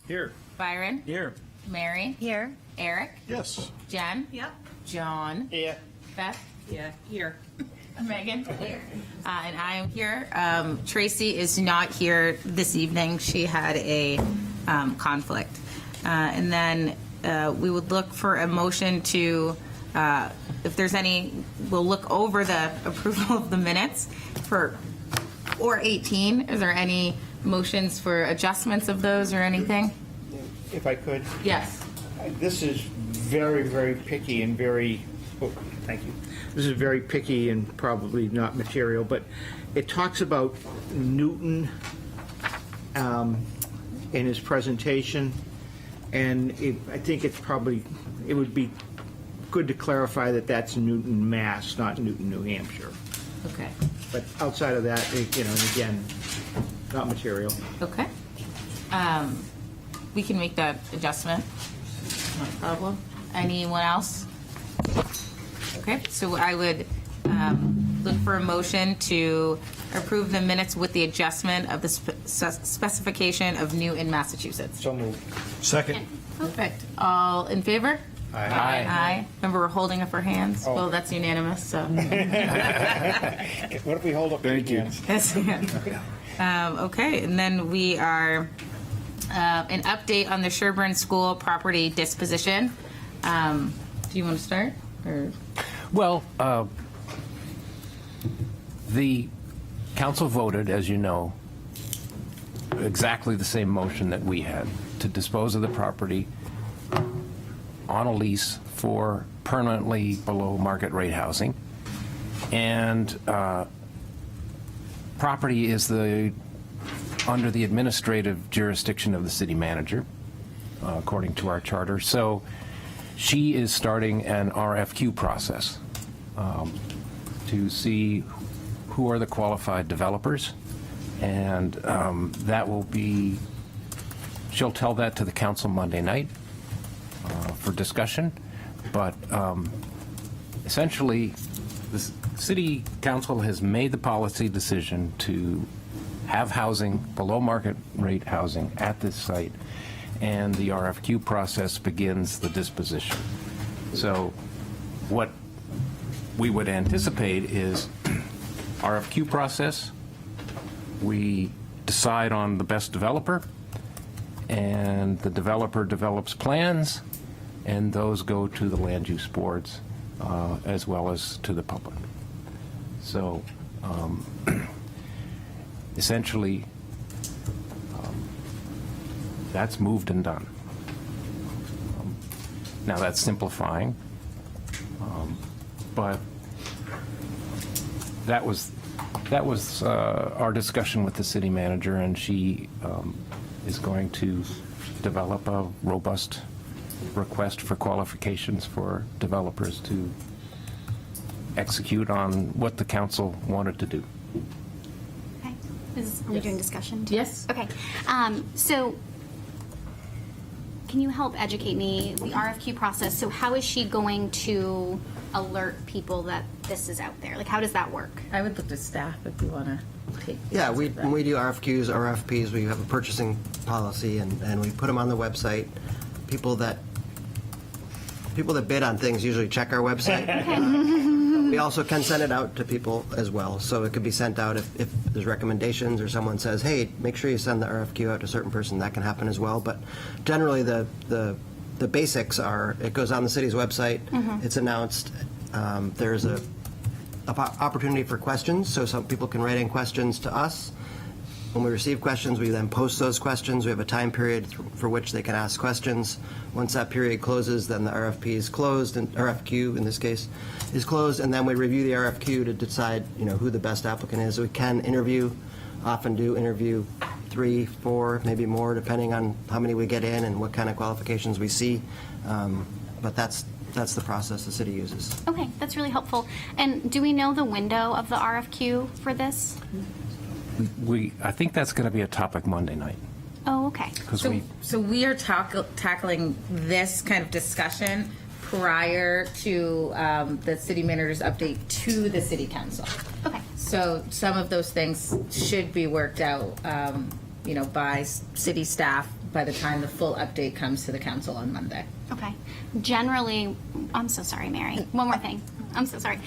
Here. Byron. Here. Mary. Here. Eric. Yes. Jen. Yep. John. Yeah. Beth. Yeah, here. Megan. And I am here. Tracy is not here this evening. She had a conflict. And then we would look for a motion to, if there's any, we'll look over the approval of the minutes for, or 18. Is there any motions for adjustments of those or anything? If I could, Yes. this is very, very picky and very, oh, thank you. This is very picky and probably not material, but it talks about Newton in his presentation, and I think it's probably, it would be good to clarify that that's Newton, Mass, not Newton, New Hampshire. Okay. But outside of that, and again, not material. Okay. We can make that adjustment. No problem. Anyone else? Okay, so I would look for a motion to approve the minutes with the adjustment of the specification of new in Massachusetts. So moved. Second. Perfect. All in favor? Aye. Aye. Remember, we're holding up our hands. Well, that's unanimous, so. What if we hold up the Thank you. hands? Yes, yeah. Okay, and then we are, an update on the Sherburne School property disposition. Do you want to start? Or? Well, the council voted, as you know, exactly the same motion that we had to dispose of the property on a lease for permanently below market rate housing. And property is under the administrative jurisdiction of the city manager, according to our charter. So she is starting an RFQ process to see who are the qualified developers, and that will be, she'll tell that to the council Monday night for discussion, but essentially the city council has made the policy decision to have housing, below market rate housing at this site, and the RFQ process begins the disposition. So what we would anticipate is RFQ process, we decide on the best developer, and the developer develops plans, and those go to the land use boards as well as to the public. So essentially, that's moved and done. Now that's simplifying, but that was our discussion with the city manager, and she is going to develop a robust request for qualifications for developers to execute on what the council wanted to do. Okay. Are we doing discussion? Yes. Okay. So can you help educate me, the RFQ process? So how is she going to alert people that this is out there? Like, how does that work? I would look to staff if you want to take. Yeah, when we do RFQs, RFPs, we have a purchasing policy, and we put them on the website. People that bid on things usually check our website. We also can send it out to people as well, so it could be sent out if there's recommendations or someone says, hey, make sure you send the RFQ out to a certain person. That can happen as well, but generally the basics are, it goes on the city's website, it's announced, there's a opportunity for questions, so some people can write in questions to us. When we receive questions, we then post those questions. We have a time period for which they can ask questions. Once that period closes, then the RFP is closed, and RFQ in this case is closed, and then we review the RFQ to decide, who the best applicant is. We can often do interview 3, 4, maybe more, depending on how many we get in and what kind of qualifications we see. But that's the process the city uses. Okay, that's really helpful. And do we know the window of the RFQ for this? I think that's going to be a topic Monday night. Oh, okay. So we are tackling this kind of discussion prior to the city manager's update to the city council. Okay. So some of those things should be worked out, by city staff by the time the full update comes to the council on Monday. Okay. Generally, I'm so sorry, Mary. One more thing. I'm so sorry.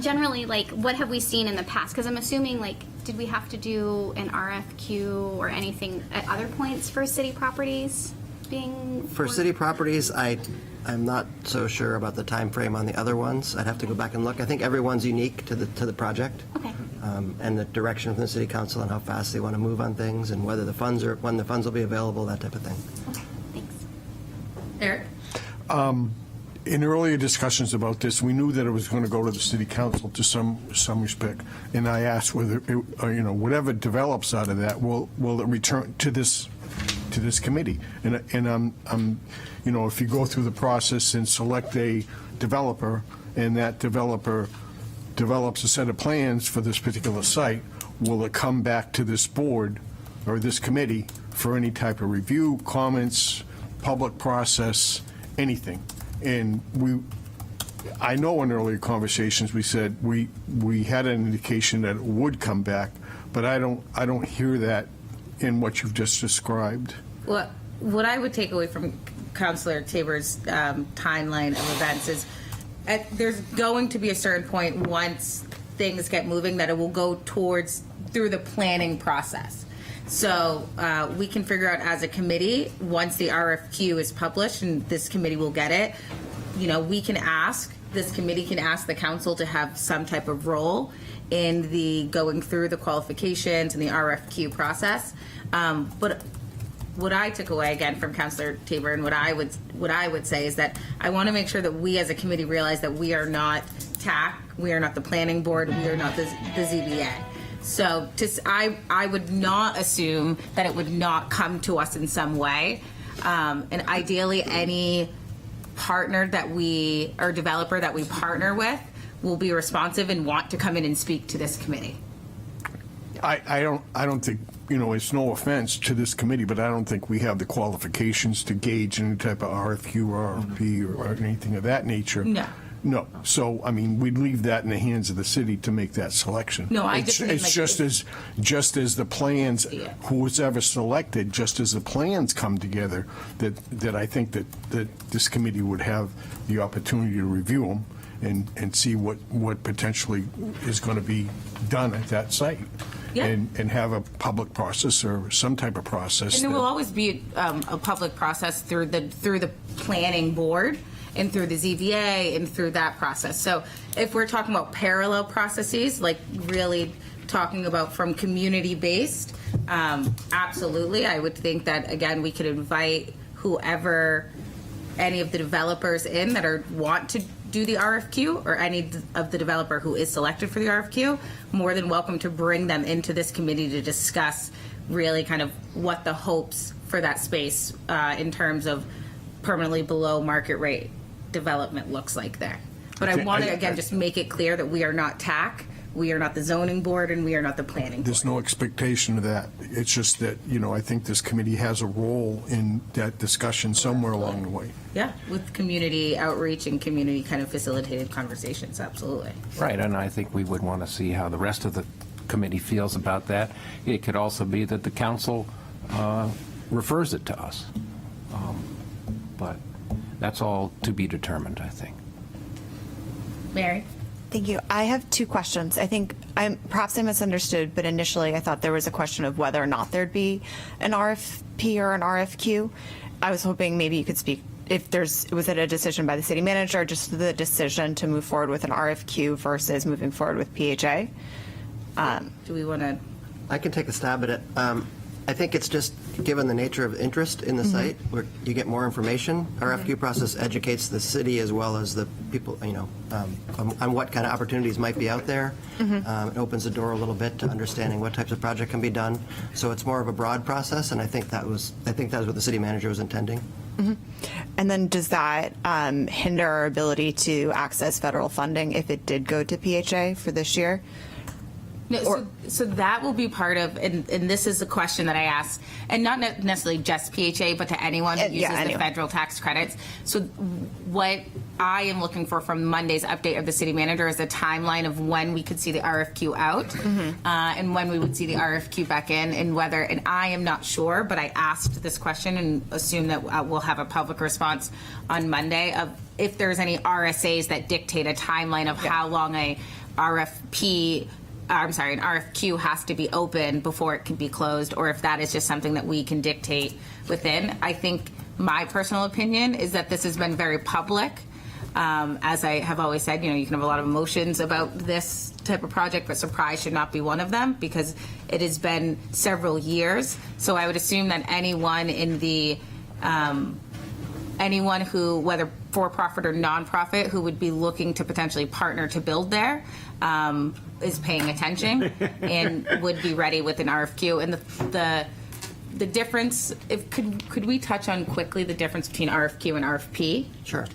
Generally, like, what have we seen in the past? Because I'm assuming, like, did we have to do an RFQ or anything at other points for city properties being? For city properties, I'm not so sure about the time frame on the other ones. I'd have to go back and look. I think everyone's unique to the project. Okay. And the direction from the city council and how fast they want to move on things and whether when the funds will be available, that type of thing. Okay. Thanks. Eric? In earlier discussions about this, we knew that it was going to go to the city council to some respect, and I asked whether, whatever develops out of that, will it return to this committee? And if you go through the process and select a developer, and that developer develops a set of plans for this particular site, will it come back to this board or this committee for any type of review, comments, public process, anything? And I know in earlier conversations we said we had an indication that it would come back, but I don't hear that in what you've just described. What I would take away from Councillor Tabor's timeline of events is there's going to be a certain point once things get moving that it will go through the planning process. So we can figure out as a committee, once the RFQ is published, and this committee will get it, this committee can ask the council to have some type of role in the going through the qualifications and the RFQ process. But what I took away again from Councillor Tabor and what I would say is that I want to make sure that we as a committee realize that we are not TAC, we are not the planning board, we are not the ZBA. So I would not assume that it would not come to us in some way. And ideally, any partner or developer that we partner with will be responsive and want to come in and speak to this committee. I don't think, it's no offense to this committee, but I don't think we have the qualifications to gauge any type of RFQ or RFP or anything of that nature. No. So, we'd leave that in the hands of the city to make that selection. No, I just mean, it's just as the plans, who's ever selected, just as the plans come together, that I think that this committee would have the opportunity to review them and see what potentially is going to be done at that site. Yeah. And have a public process or some type of process. And there will always be a public process through the planning board and through the ZBA and through that process. So if we're talking about parallel processes, like really talking about from community-based, absolutely. I would think that, again, we could invite any of the developers in that want to do the RFQ, or any of the developer who is selected for the RFQ, more than welcome to bring them into this committee to discuss really kind of what the hopes for that space in terms of permanently below market rate development looks like there. But I want to, again, just make it clear that we are not TAC, we are not the zoning board, and we are not the planning board. There's no expectation of that. It's just that, I think this committee has a role in that discussion somewhere along the way. Yeah, with community outreach and community kind of facilitated conversations, absolutely. Right, and I think we would want to see how the rest of the committee feels about that. It could also be that the council refers it to us. But that's all to be determined, I think. Mary? Thank you. I have two questions. I think perhaps I misunderstood, but initially I thought there was a question of whether or not there'd be an RFP or an RFQ. I was hoping maybe you could speak was it a decision by the city manager or just the decision to move forward with an RFQ versus moving forward with PHA? Do we want to? I can take a stab at it. I think it's just given the nature of interest in the site, where you get more information. RFQ process educates the city as well as the people, on what kind of opportunities might be out there. It opens the door a little bit to understanding what types of project can be done. So it's more of a broad process, and I think that was what the city manager was intending. And then does that hinder our ability to access federal funding if it did go to PHA for this year? No, so that will be part of, and this is a question that I asked, and not necessarily just PHA, but to anyone who uses the federal tax credits. So what I am looking for from Monday's update of the city manager is a timeline of when we could see the RFQ out and when we would see the RFQ back in, and whether, and I am not sure, but I asked this question and assume that we'll have a public response on Monday of if there's any RSAs that dictate a timeline of how long an RFQ has to be open before it can be closed, or if that is just something that we can dictate within. I think my personal opinion is that this has been very public. As I have always said, you can have a lot of emotions about this type of project, but surprise should not be one of them because it has been several years. So I would assume that anyone in the anyone who, whether for-profit or non-profit, who would be looking to potentially partner to build there is paying attention and would be ready with an RFQ. And the difference, could we touch on quickly the difference between RFQ and RFP? Sure.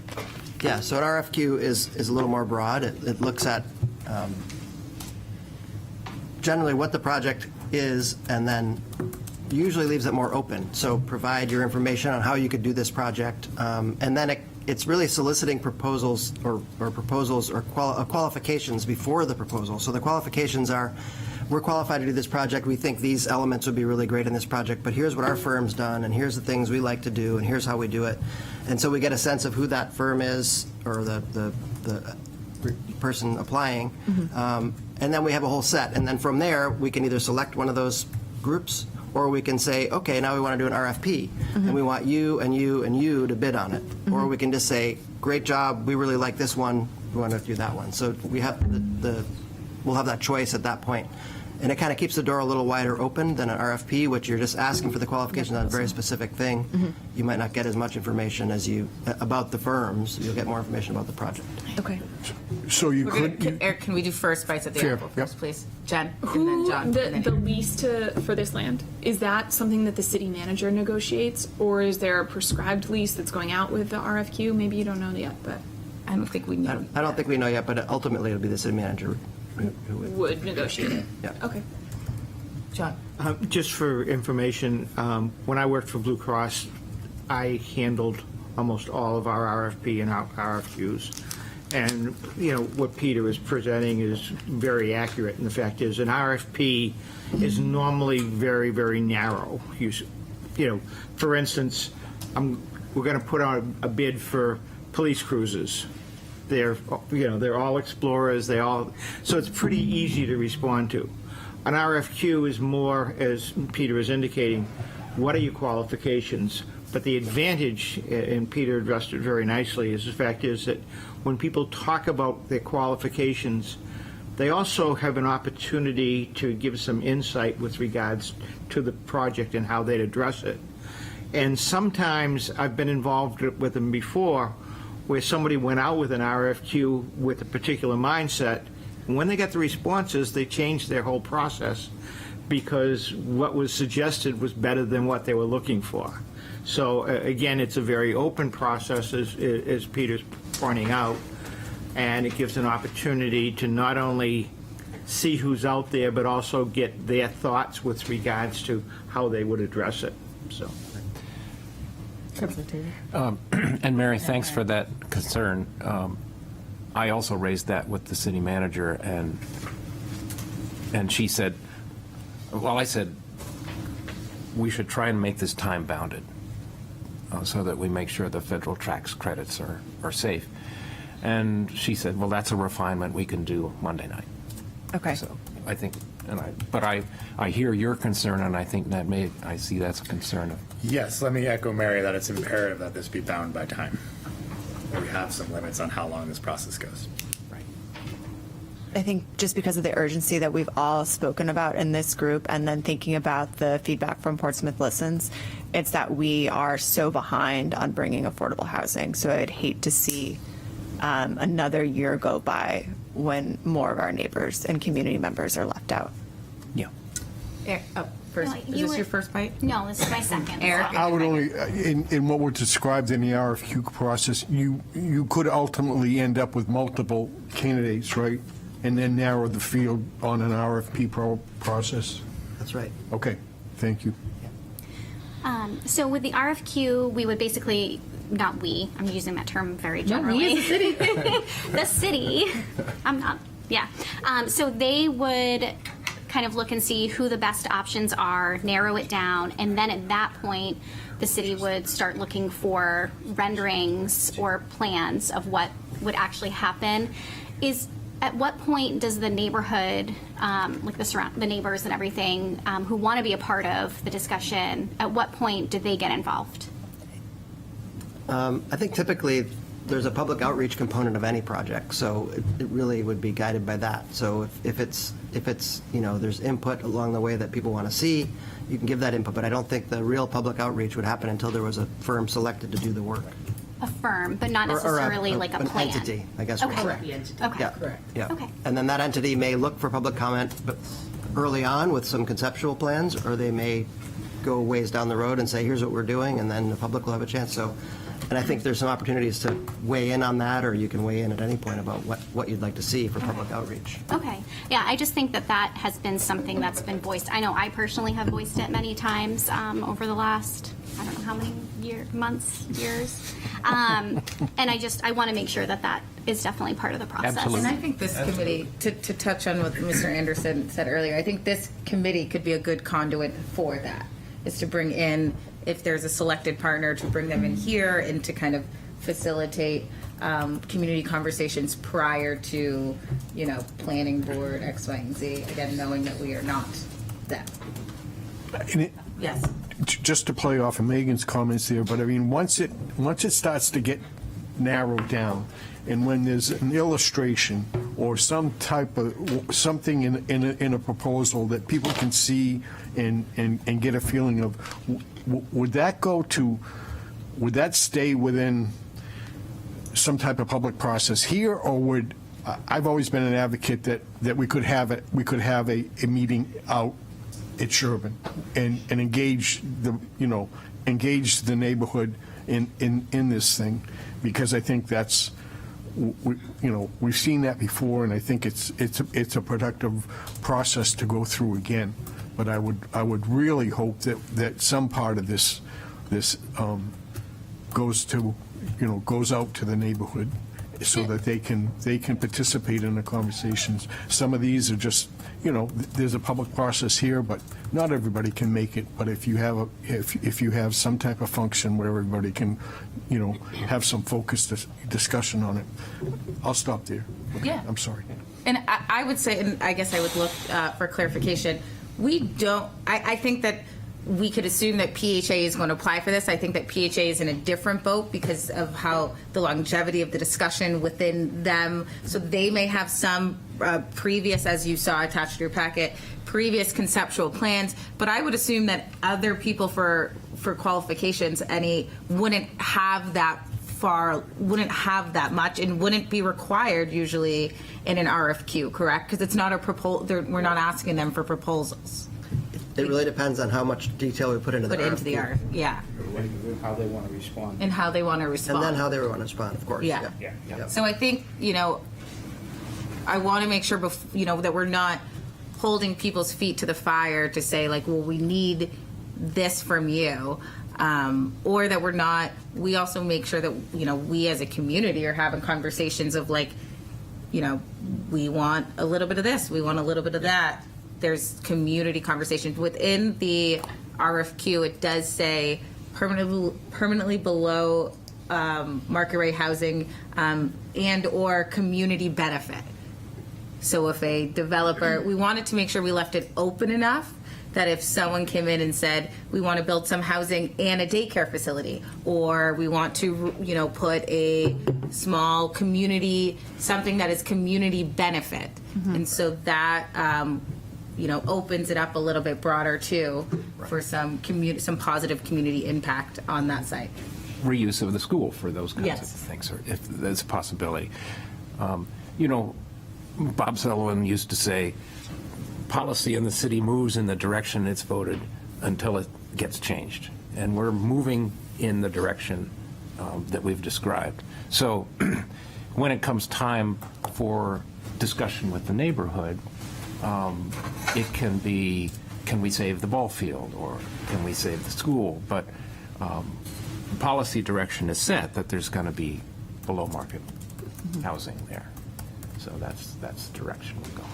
Yeah, so an RFQ is a little more broad. It looks at generally what the project is and then usually leaves it more open. So provide your information on how you could do this project. And then it's really soliciting proposals or proposals or qualifications before the proposal. So the qualifications are, we're qualified to do this project. We think these elements would be really great in this project, but here's what our firm's done, and here's the things we like to do, and here's how we do it. And so we get a sense of who that firm is or the person applying. And then we have a whole set. And then from there, we can either select one of those groups, or we can say, okay, now we want to do an RFP, and we want you and you and you to bid on it. Or we can just say, great job, we really like this one, we want to do that one. So we have we'll have that choice at that point. And it kind of keeps the door a little wider open than an RFP, which you're just asking for the qualifications on a very specific thing. You might not get as much information as about the firms. You'll get more information about the project. Okay. So you could, Eric, can we do first bites at the Sure, apple yep. first, please? Jen, and Who, then John. and then the you. lease for this land, is that something that the city manager negotiates, or is there a prescribed lease that's going out with the RFQ? Maybe you don't know yet, but I don't think we know. I don't think we know yet, but ultimately it'll be the city manager who would. would negotiate it. Yeah. Okay. John. Just for information, when I worked for Blue Cross, I handled almost all of our RFP and our RFQs. And, what Peter is presenting is very accurate. And the fact is, an RFP is normally very, very narrow. For instance, we're going to put out a bid for police cruisers. They're all explorers. So it's pretty easy to respond to. An RFQ is more, as Peter is indicating, what are your qualifications? But the advantage, and Peter addressed it very nicely, is the fact is that when people talk about their qualifications, they also have an opportunity to give some insight with regards to the project and how they'd address it. And sometimes I've been involved with them before where somebody went out with an RFQ with a particular mindset. And when they got the responses, they changed their whole process because what was suggested was better than what they were looking for. So again, it's a very open process, as Peter's pointing out, and it gives an opportunity to not only see who's out there, but also get their thoughts with regards to how they would address it. So. And Mary, thanks for that concern. I also raised that with the city manager, and she said, well, I said, we should try and make this time-bounded so that we make sure the federal tax credits are safe. And she said, well, that's a refinement we can do Monday night. Okay. So I think, but I hear your concern, and I think I see that's a concern of. Yes, let me echo Mary that it's imperative that this be bound by time. That we have some limits on how long this process goes. I think just because of the urgency that we've all spoken about in this group, and then thinking about the feedback from Portsmouth Listens, it's that we are so behind on bringing affordable housing. So I'd hate to see another year go by when more of our neighbors and community members are left out. Yeah. Eric, first. No, Is you this were- your first bite? No, this is my second. Eric? so- I would only, in what was described in the RFQ process, you could ultimately end up with multiple candidates, right? And then narrow the field on an RFP process? That's right. Okay, thank you. So with the RFQ, we would basically not we, I'm using that term very No, generally. we as a city. The city, I'm not, yeah. So they would kind of look and see who the best options are, narrow it down, and then at that point, the city would start looking for renderings or plans of what would actually happen. At what point does the neighborhood, like the neighbors and everything, who want to be a part of the discussion, at what point do they get involved? I think typically there's a public outreach component of any project, so it really would be guided by that. So if it's, there's input along the way that people want to see, you can give that input, but I don't think the real public outreach would happen until there was a firm selected to do the work. A firm, but not Or necessarily like a an plan. entity, I guess. Okay. Correct. Okay. Yeah. Yeah. Okay. And then that entity may look for public comment but early on with some conceptual plans, or they may go ways down the road and say, here's what we're doing, and then the public will have a chance. So, and I think there's some opportunities to weigh in on that, or you can weigh in at any point about what you'd like to see for public outreach. Okay. Yeah, I just think that has been something that's been voiced. I know I personally have voiced it many times over the last, I don't know how many months, years. And I want to make sure that is definitely part of the process. Absolutely. And I think this committee, to touch on what Mr. Anderson said earlier, I think this committee could be a good conduit for that, is to bring in, if there's a selected partner, to bring them in here and to kind of facilitate community conversations prior to, planning board X, Y, and Z, again, knowing that we are not them. Yes. Just to play off of Megan's comments there, but I mean, once it starts to get narrowed down, and when there's an illustration or some type of something in a proposal that people can see and get a feeling of, would that stay within some type of public process here, or would I've always been an advocate that we could have a meeting out at Sherburne and engage the neighborhood in this thing, because I think that's, we've seen that before, and I think it's a productive process to go through again. But I would really hope that some part of this goes out to the neighborhood, so that they can participate in the conversations. Some of these are just, there's a public process here, but not everybody can make it. But if you have some type of function where everybody can, have some focused discussion on it, I'll stop there. Yeah. I'm sorry. And I would say, and I guess I would look for clarification, I think that we could assume that PHA is going to apply for this. I think that PHA is in a different boat because of how the longevity of the discussion within them. So they may have some previous, as you saw attached to your packet, previous conceptual plans. But I would assume that other people for qualifications, wouldn't have that much, and wouldn't be required usually in an RFQ, correct? Because it's not a proposal. We're not asking them for proposals. It really depends on how much detail we put into the RFQ. Yeah. How they want to respond. And how they want to respond. And then how they want to respond, of course. Yeah. Yeah. So I think, I want to make sure, that we're not holding people's feet to the fire to say, like, well, we need this from you. Or that we also make sure that, we as a community are having conversations of, like, we want a little bit of this, we want a little bit of that. There's community conversations. Within the RFQ, it does say permanently below market rate housing and or community benefit. So if a developer, we wanted to make sure we left it open enough that if someone came in and said, we want to build some housing and a daycare facility, or we want to, put a small community, something that is community benefit. And so that, opens it up a little bit broader too, for some positive community impact on that site. Reuse of the school for those kinds Yes. of things, or if there's a possibility. Bob Sullivan used to say, policy in the city moves in the direction it's voted until it gets changed. And we're moving in the direction that we've described. So when it comes time for discussion with the neighborhood, it can be, can we save the ball field, or can we save the school? But policy direction is set that there's going to be below-market housing there. So that's the direction we're going.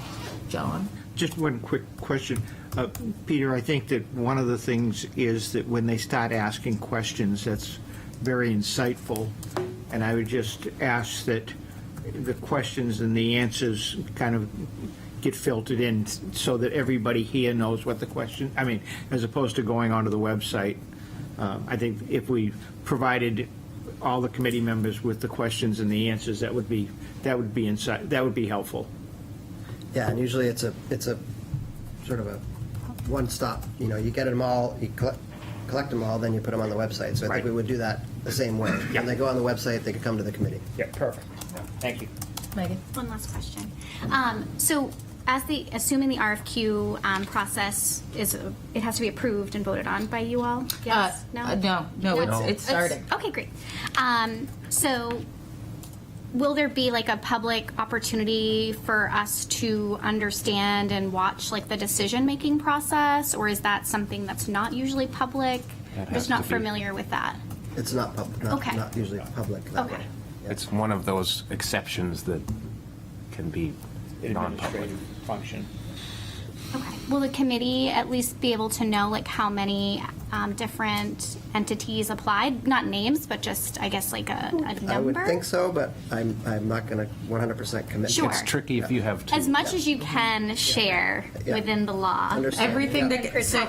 John? Just one quick question. Peter, I think that one of the things is that when they start asking questions, that's very insightful. And I would just ask that the questions and the answers kind of get filtered in so that everybody here knows what the question, I mean, as opposed to going onto the website. I think if we provided all the committee members with the questions and the answers, that would be helpful. Yeah, and usually it's a sort of a one-stop, you get them all, you collect them all, then you put them on the website. So I think Right. we would do that the same way. Yeah. When they go on the website, they could come to the committee. Yeah, perfect. Thank you. Megan? One last question. So assuming the RFQ process it has to be approved and voted on by you all? Yes? No, it's starting. Okay, great. So will there be like a public opportunity for us to understand and watch like the decision-making process? Or is that something that's not usually public? That I'm has just not to be. familiar with that. It's not public, Okay. not usually public that Okay. way. It's one of those exceptions that can be non-public. Administrative function. Okay. Will the committee at least be able to know like how many different entities applied? Not names, but just I guess like a number? I would think so, but I'm not going to 100% commit. Sure. It's tricky if you have two. As much as you can share Yeah. within the law. Understand. Everything Yeah. that gets, so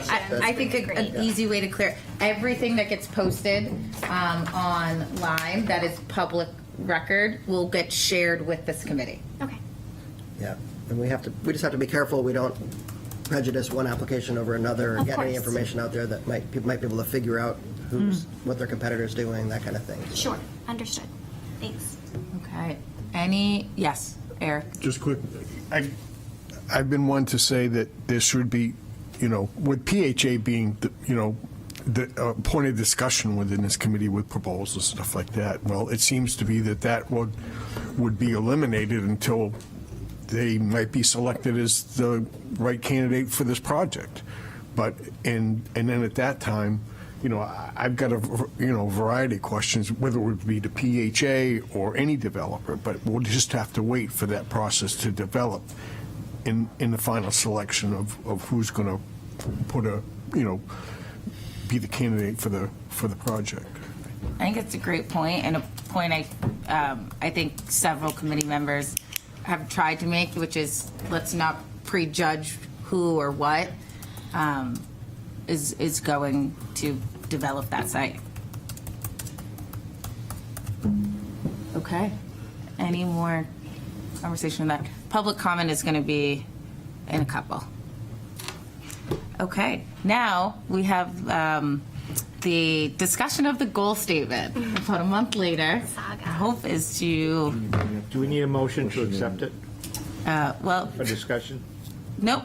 I think an easy way to clear, everything that gets posted online that is public record will get shared with this committee. Okay. Yeah, and we just have to be careful we don't prejudice one application over another, or Of get any course. information out there that people might be able to figure out what their competitor's doing, that kind of thing. Sure. Understood. Thanks. Okay. Yes, Eric? Just quick, I've been one to say that there should be, with PHA being, the point of discussion within this committee with proposals and stuff like that. Well, it seems to be that would be eliminated until they might be selected as the right candidate for this project. But, and then at that time, I've got a variety of questions, whether it would be the PHA or any developer, but we'll just have to wait for that process to develop in the final selection of who's going to be the candidate for the project. I think it's a great point, and a point I think several committee members have tried to make, which is let's not prejudge who or what is going to develop that site. Okay. Any more conversation on that? Public comment is going to be in a couple. Okay. Now we have the discussion of the goal statement about a month later. Saga. Our hope is to, Do we need a motion to accept it well, for discussion? no,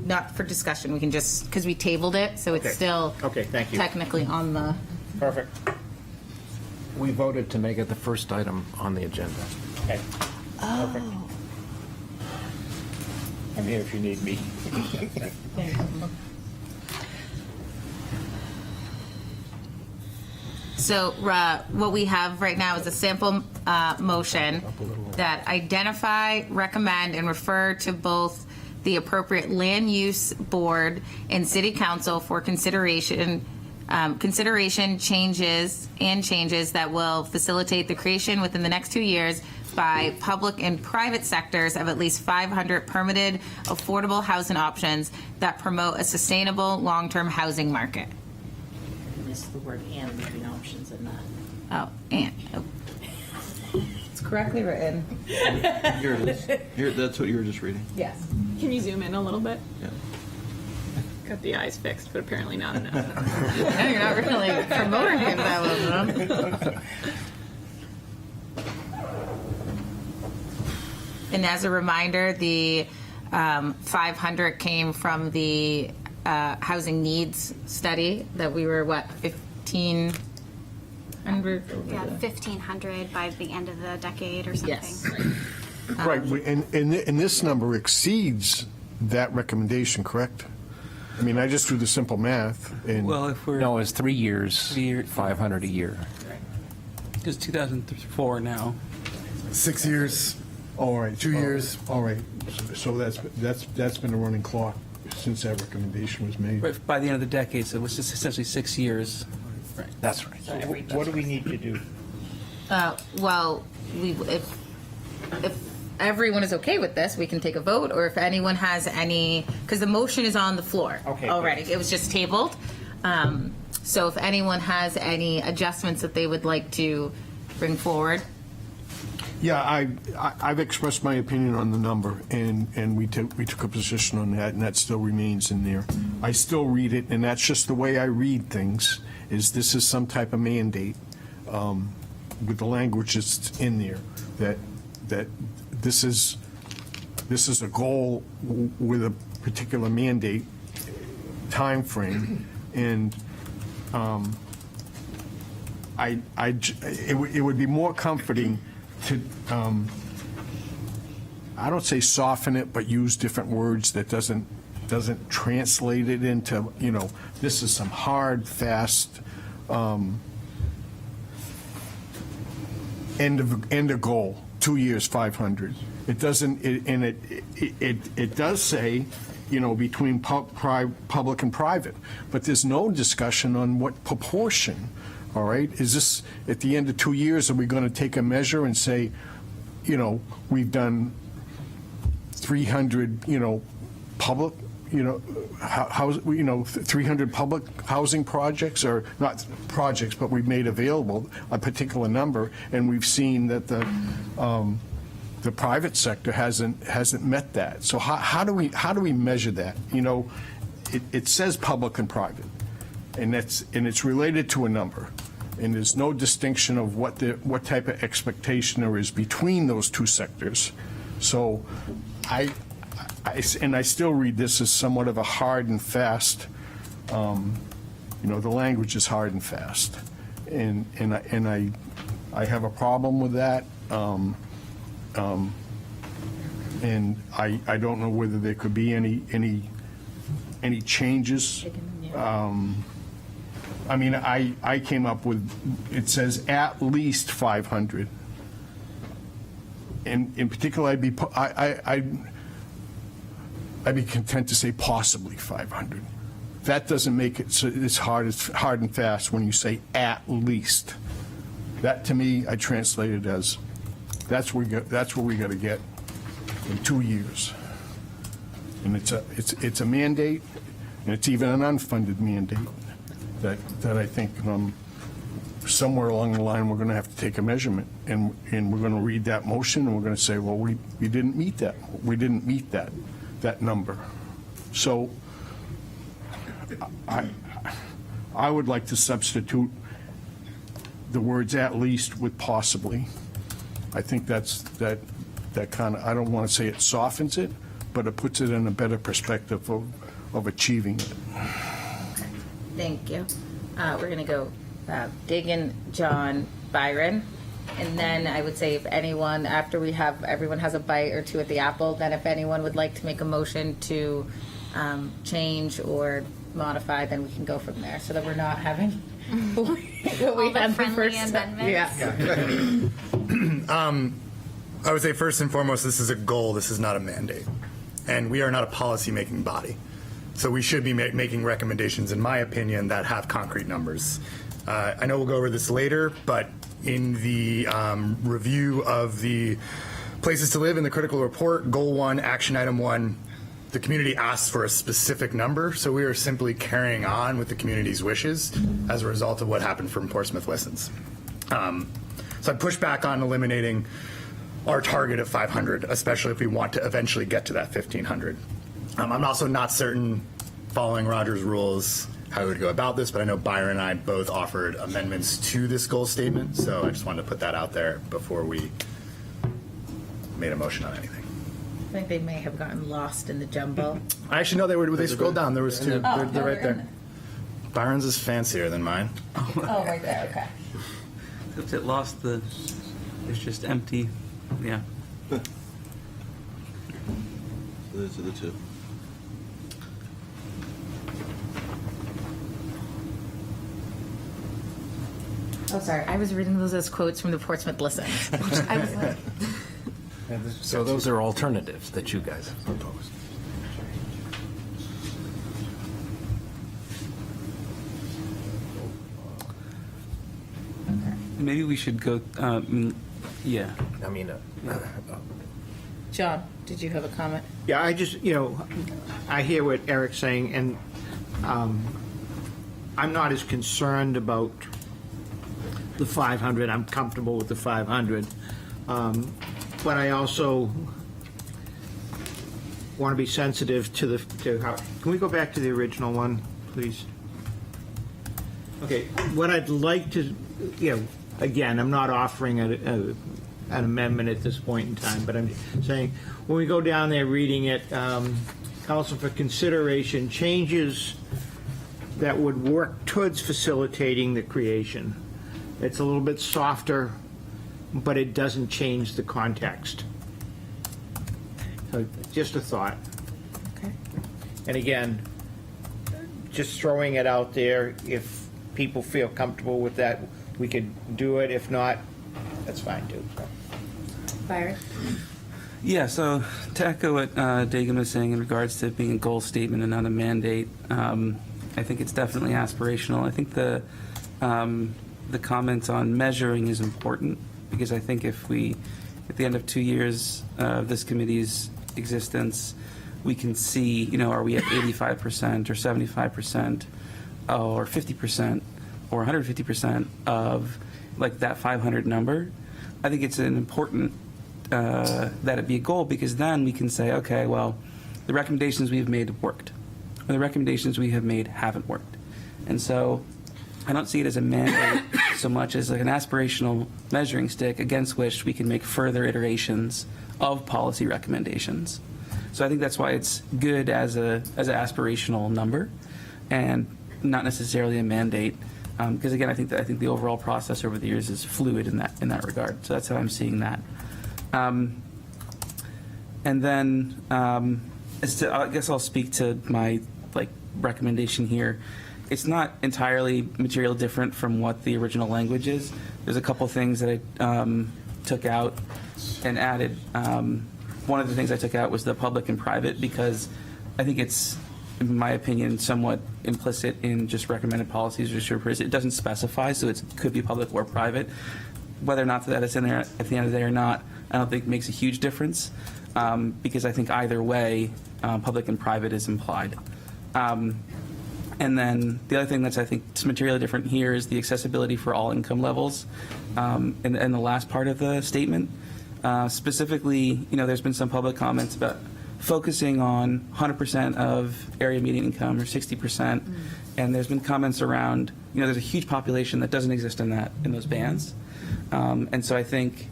not for discussion. We can just, because we tabled it, so it's Okay. still Okay, thank you. technically on the, Perfect. We voted to make it the first item on the agenda. Okay. Perfect. I'm here if you need me. so what we have right now is a sample motion that identify, recommend, and refer to both the appropriate land use board and city council for consideration changes that will facilitate the creation within the next 2 years by public and private sectors of at least 500 permitted affordable housing options that promote a sustainable long-term housing market. Missed the word "and" between options and that. Oh, and it's correctly written. Here it is. Here, that's what you were just reading. Yes. Can you zoom in a little bit? Yeah. Got the eyes fixed, but apparently not enough. No, you're not really promoting it that well, huh? And as a reminder, the 500 came from the housing needs study that we were, 1,500? Yeah, 1,500 by the end of the decade or something. Yes. Right, and this number exceeds that recommendation, correct? I mean, I just do the simple math, and Well, if we're, No, it's 3 years, 3 year- 500 a year. it's 2004 now. 6 years. all right, 2 years. All right, so that's been a running clock since that recommendation was made. Right, by the end of the decade, so it was just essentially 6 years. Right. That's right. What do we need to do? Well, if everyone is okay with this, we can take a vote, or if anyone has any, because the motion is on the floor Okay, already. It was just tabled. So if anyone has any adjustments that they would like to bring forward. Yeah, I've expressed my opinion on the number, and we took a position on that, and that still remains in there. I still read it, and that's just the way I read things, is this is some type of mandate with the language that's in there, that this is a goal with a particular mandate timeframe, and it would be more comforting to, I don't say soften it, but use different words that doesn't translate it into, this is some hard, fast, end of goal, 2 years, 500. It doesn't, it does say, between public and private, but there's no discussion on what proportion, all right? Is this, at the end of 2 years, are we going to take a measure and say, we've done 300, public, 300 public housing projects, or not projects, but we've made available a particular number, and we've seen that the private sector hasn't met that. So how do we measure that? It says public and private, and it's related to a number, and there's no distinction of what type of expectation there is between those two sectors. So I still read this as somewhat of a hard and fast. The language is hard and fast, and I have a problem with that. And I don't know whether there could be any changes. I came up with, it says at least 500. And in particular, I'd be content to say possibly 500. That doesn't make it so it's hard and fast when you say at least. That, to me, I translate it as that's where we got to get in 2 years. And it's a mandate, and it's even an unfunded mandate that I think somewhere along the line we're going to have to take a measurement, and we're going to read that motion, and we're going to say, well, we didn't meet that. We didn't meet that number. So I would like to substitute the words at least with possibly. I think that kind of, I don't want to say it softens it, but it puts it in a better perspective of achieving it. Thank you. We're going to go Diggin, John, Byron. And then I would say if anyone, after everyone has a bite or two at the apple, then if anyone would like to make a motion to change or modify, then we can go from there, so that we're not having what we had the friendly first amendments. Yeah. I would say first and foremost, this is a goal. This is not a mandate. And we are not a policy-making body. So we should be making recommendations, in my opinion, that have concrete numbers. I know we'll go over this later, but in the review of the places to live in the critical report, goal 1, action item 1, the community asked for a specific number, so we are simply carrying on with the community's wishes as a result of what happened from Portsmouth Listens. So I'd push back on eliminating our target of 500, especially if we want to eventually get to that 1,500. I'm also not certain, following Roger's rules, how we would go about this, but I know Byron and I both offered amendments to this goal statement, so I just wanted to put that out there before we made a motion on anything. I think they may have gotten lost in the jumble. I actually know they scrolled down. There was two. They're right they're in there. Byron's is fancier than mine. Oh, right there, okay. If it lost it's just empty, yeah. Those are the two. Oh, sorry, I was reading those as quotes from the Portsmouth Listen. I was like, So those are alternatives that you guys have proposed. Maybe we should go, yeah. I mean, John, did you have a comment? Yeah, I just, I hear what Eric's saying, and I'm not as concerned about the 500. I'm comfortable with the 500. But I also want to be sensitive to how, can we go back to the original one, please? Okay, what I'd like to, again, I'm not offering an amendment at this point in time, but I'm saying, when we go down there reading it, council for consideration, changes that would work towards facilitating the creation. It's a little bit softer, but it doesn't change the context. So just a thought. Okay. And again, just throwing it out there, if people feel comfortable with that, we could do it. If not, that's fine too. So. Byron? Yeah, so to echo what Dagan was saying in regards to it being a goal statement and not a mandate, I think it's definitely aspirational. I think the comments on measuring is important, because I think if we, at the end of 2 years of this committee's existence, we can see, are we at 85% or 75% or 50% or 150% of like that 500 number. I think it's an important that it be a goal, because then we can say, okay, well, the recommendations we've made have worked, or the recommendations we have made haven't worked. And so I don't see it as a mandate so much as like an aspirational measuring stick against which we can make further iterations of policy recommendations. So I think that's why it's good as an aspirational number and not necessarily a mandate. Because again, I think the overall process over the years is fluid in that regard. So that's how I'm seeing that. And then I guess I'll speak to my recommendation here. It's not entirely material different from what the original language is. There's a couple things that I took out and added. One of the things I took out was the public and private, because I think it's, in my opinion, somewhat implicit in just recommended policies or surveys. It doesn't specify, so it could be public or private. Whether or not that is in there at the end of the day or not, I don't think makes a huge difference, because I think either way, public and private is implied. And then the other thing that's, I think, is materially different here is the accessibility for all income levels in the last part of the statement. Specifically, there's been some public comments about focusing on 100% of area median income or 60%. And there's been comments around, there's a huge population that doesn't exist in those bands. And so I think,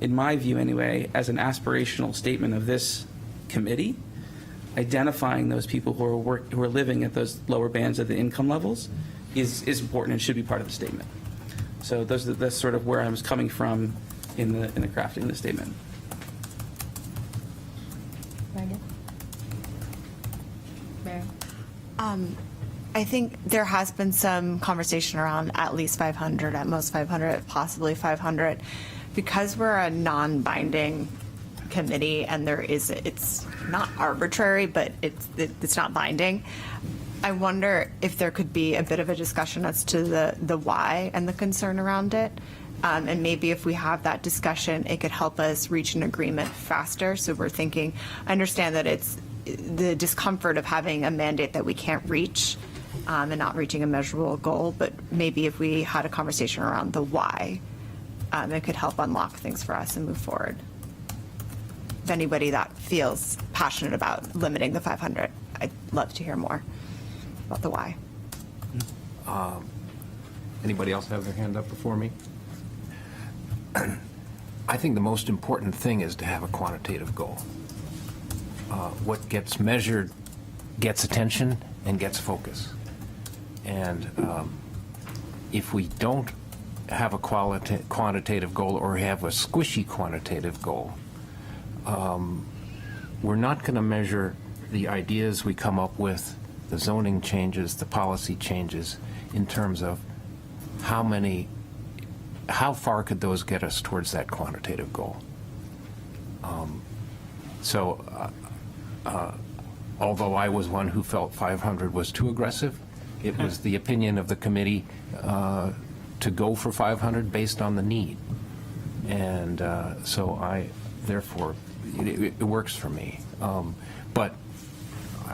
in my view anyway, as an aspirational statement of this committee, identifying those people who are living at those lower bands of the income levels is important and should be part of the statement. So that's sort of where I was coming from in the crafting of the statement. I think there has been some conversation around at least 500, at most 500, possibly 500. Because we're a non-binding committee and it's not arbitrary, but it's not binding, I wonder if there could be a bit of a discussion as to the why and the concern around it. And maybe if we have that discussion, it could help us reach an agreement faster. So we're thinking, I understand that it's the discomfort of having a mandate that we can't reach and not reaching a measurable goal, but maybe if we had a conversation around the why, it could help unlock things for us and move forward. If anybody that feels passionate about limiting the 500, I'd love to hear more about the why. Anybody else have their hand up before me? I think the most important thing is to have a quantitative goal. What gets measured gets attention and gets focus. And if we don't have a quantitative goal or have a squishy quantitative goal, we're not going to measure the ideas we come up with, the zoning changes, the policy changes, in terms of how many how far could those get us towards that quantitative goal? So although I was one who felt 500 was too aggressive, it was the opinion of the committee to go for 500 based on the need. And so therefore, it works for me. But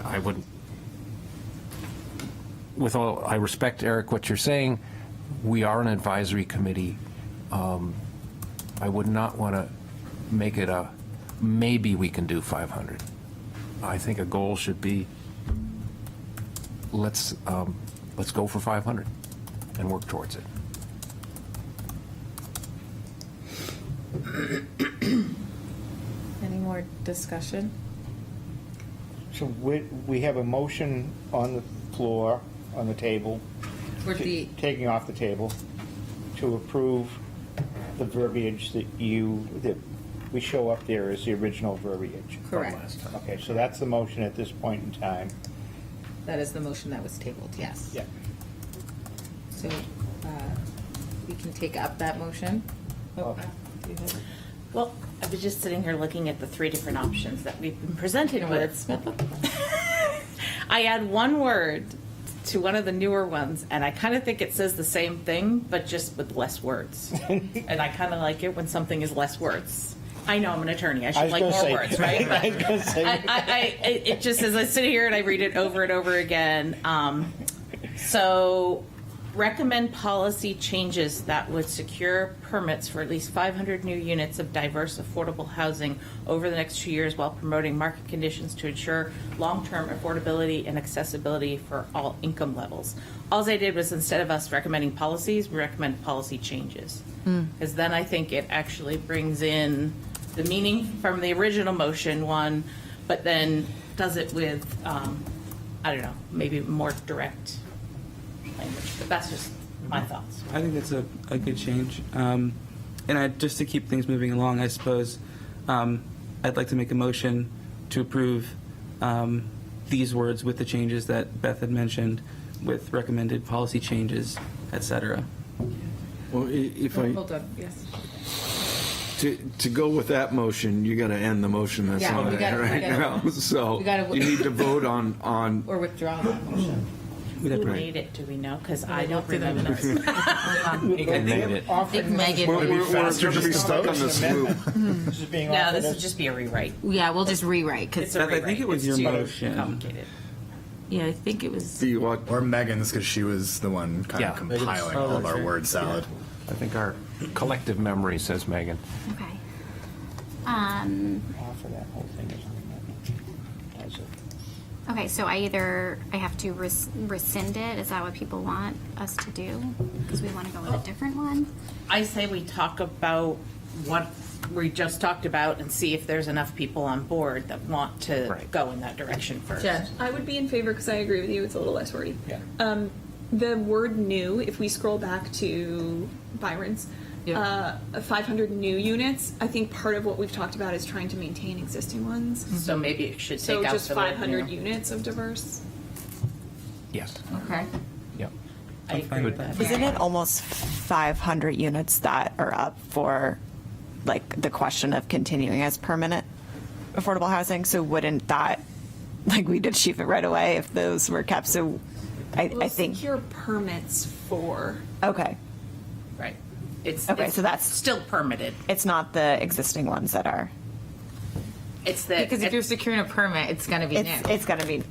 I would, I respect, Eric, what you're saying. We are an advisory committee. I would not want to make it a, maybe we can do 500. I think a goal should be, let's go for 500 and work towards it. Any more discussion? So we have a motion on the floor, on the table, For the, taking off the table, to approve the verbiage that we show up there as the original verbiage. correct. Okay, so that's the motion at this point in time. That is the motion that was tabled, yes. Yeah. So we can take up that motion. Well, I was just sitting here looking at the 3 different options that we've been presented with. I add one word to one of the newer ones, and I kind of think it says the same thing, but just with less words. And I kind of like it when something is less words. I know I'm an attorney. I should like more words, right? But it just, as I sit here and I read it over and over again. So recommend policy changes that would secure permits for at least 500 new units of diverse, affordable housing over the next 2 years while promoting market conditions to ensure long-term affordability and accessibility for all income levels. All I did was, instead of us recommending policies, we recommend policy changes. Because then I think it actually brings in the meaning from the original motion one, but then does it with, I don't know, maybe more direct language. But that's just my thoughts. I think that's a good change. And just to keep things moving along, I suppose I'd like to make a motion to approve these words with the changes that Beth had mentioned, with recommended policy changes, et cetera. Well, if I, Hold on, yes. to go with that motion, you got to end the motion that's Yeah, on we there gotta- we right gotta- now. So we gotta- you need to vote on, Or withdraw that motion. Who made it, do we know? Because I don't remember. Megan made it. I think Megan. we're made it. faster to be stuck on the swoop. This is being No, offered this as- would just be a rewrite. Yeah, we'll just rewrite, because, It's a Beth, I rewrite. think it was It's your too motion. complicated. yeah, I think it was, Do you want, Or Megan's, because she was the one kind Yeah. of compiling all of our word salad. I think our collective memory says Megan. Okay. Offer that whole thing as an amendment. As a- Okay, so I have to rescind it. Is that what people want us to do? Because we want to go with a different one? I say we talk about what we just talked about and see if there's enough people on board that want to Right. go in that direction first. Jen. I would be in favor because I agree with you. It's a little less wordy. Yeah. The word new, if we scroll back to Byron's, 500 new units, I think part of what we've talked about is trying to maintain existing ones. So maybe it should take So out just the word 500 new. units of diverse. Yes. okay. Yep. I agree with that. Isn't it almost 500 units that are up for, like, the question of continuing as permanent affordable housing? So wouldn't that, like, we'd achieve it right away if those were kept? So I think, Secure permits for. okay, Right. It's Okay, it's so that's- still permitted. it's not the existing ones that are, It's the Because if you're securing a permit, it's gonna be it's going to be,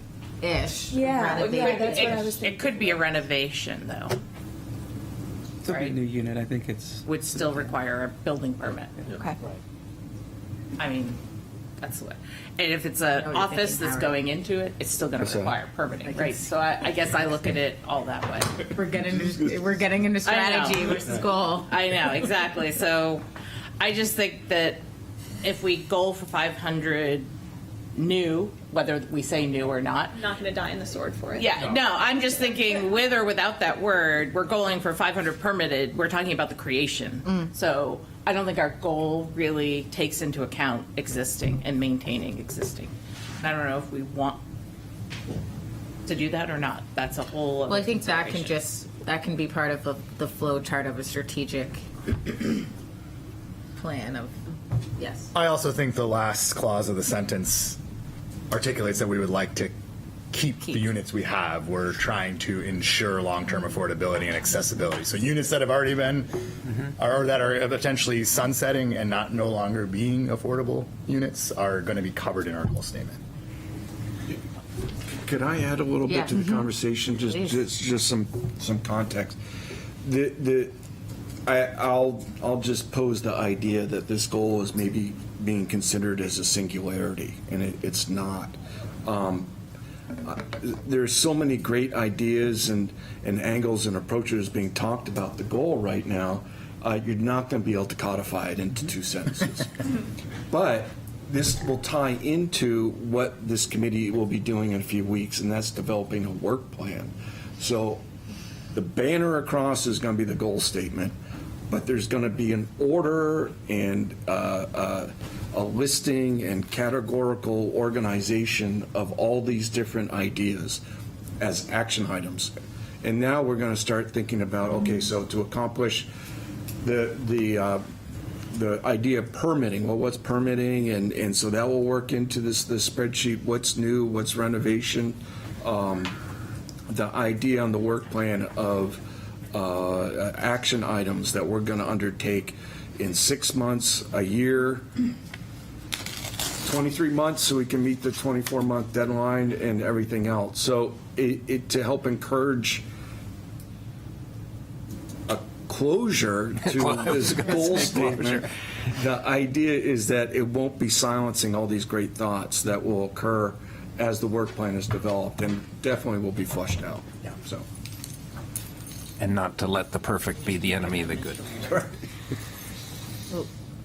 new-ish. Yeah, rather than- yeah, that's what I was it thinking. could be a renovation though. It's a Right. new unit. I think it's. Would still require a building permit. okay. I mean, that's what. And if it's an what you're office thinking, that's Howard. going into it, it's still going to require permitting, right? So I guess I look at it all that way. We're getting into strategy versus goal. I know, exactly. So I just think that if we goal for 500 new, whether we say new or not, Not going to die in the sword for it. yeah, no, I'm just thinking with or without that word, we're going for 500 permitted, we're talking about the creation. So I don't think our goal really takes into account existing and maintaining existing. And I don't know if we want to do that or not. That's a whole other Well, I think that can consideration. that can be part of the flow chart of a strategic plan of, yes. I also think the last clause of the sentence articulates that we would like to keep the units we have. We're trying to ensure long-term affordability and accessibility. So units that have already been, or that are potentially sunsetting and no longer being affordable units are going to be covered in our goal statement. Could I add a little Yeah. bit to the conversation? Just some context. I'll just pose the idea that this goal is maybe being considered as a singularity, and it's not. There's so many great ideas and angles and approaches being talked about the goal right now. You're not going to be able to codify it into 2 sentences. But this will tie into what this committee will be doing in a few weeks, and that's developing a work plan. So the banner across is going to be the goal statement, but there's going to be an order and a listing and categorical organization of all these different ideas as action items. And now we're going to start thinking about, okay, so to accomplish the idea of permitting, well, what's permitting? And so that will work into the spreadsheet, what's new, what's renovation. The idea on the work plan of action items that we're going to undertake in 6 months, a year, 23 months, so we can meet the 24-month deadline and everything else. So it to help encourage a closure to this goal statement. The idea is that it won't be silencing all these great thoughts that will occur as the work plan is developed, and definitely will be flushed out. So. And not to let the perfect be the enemy of the good.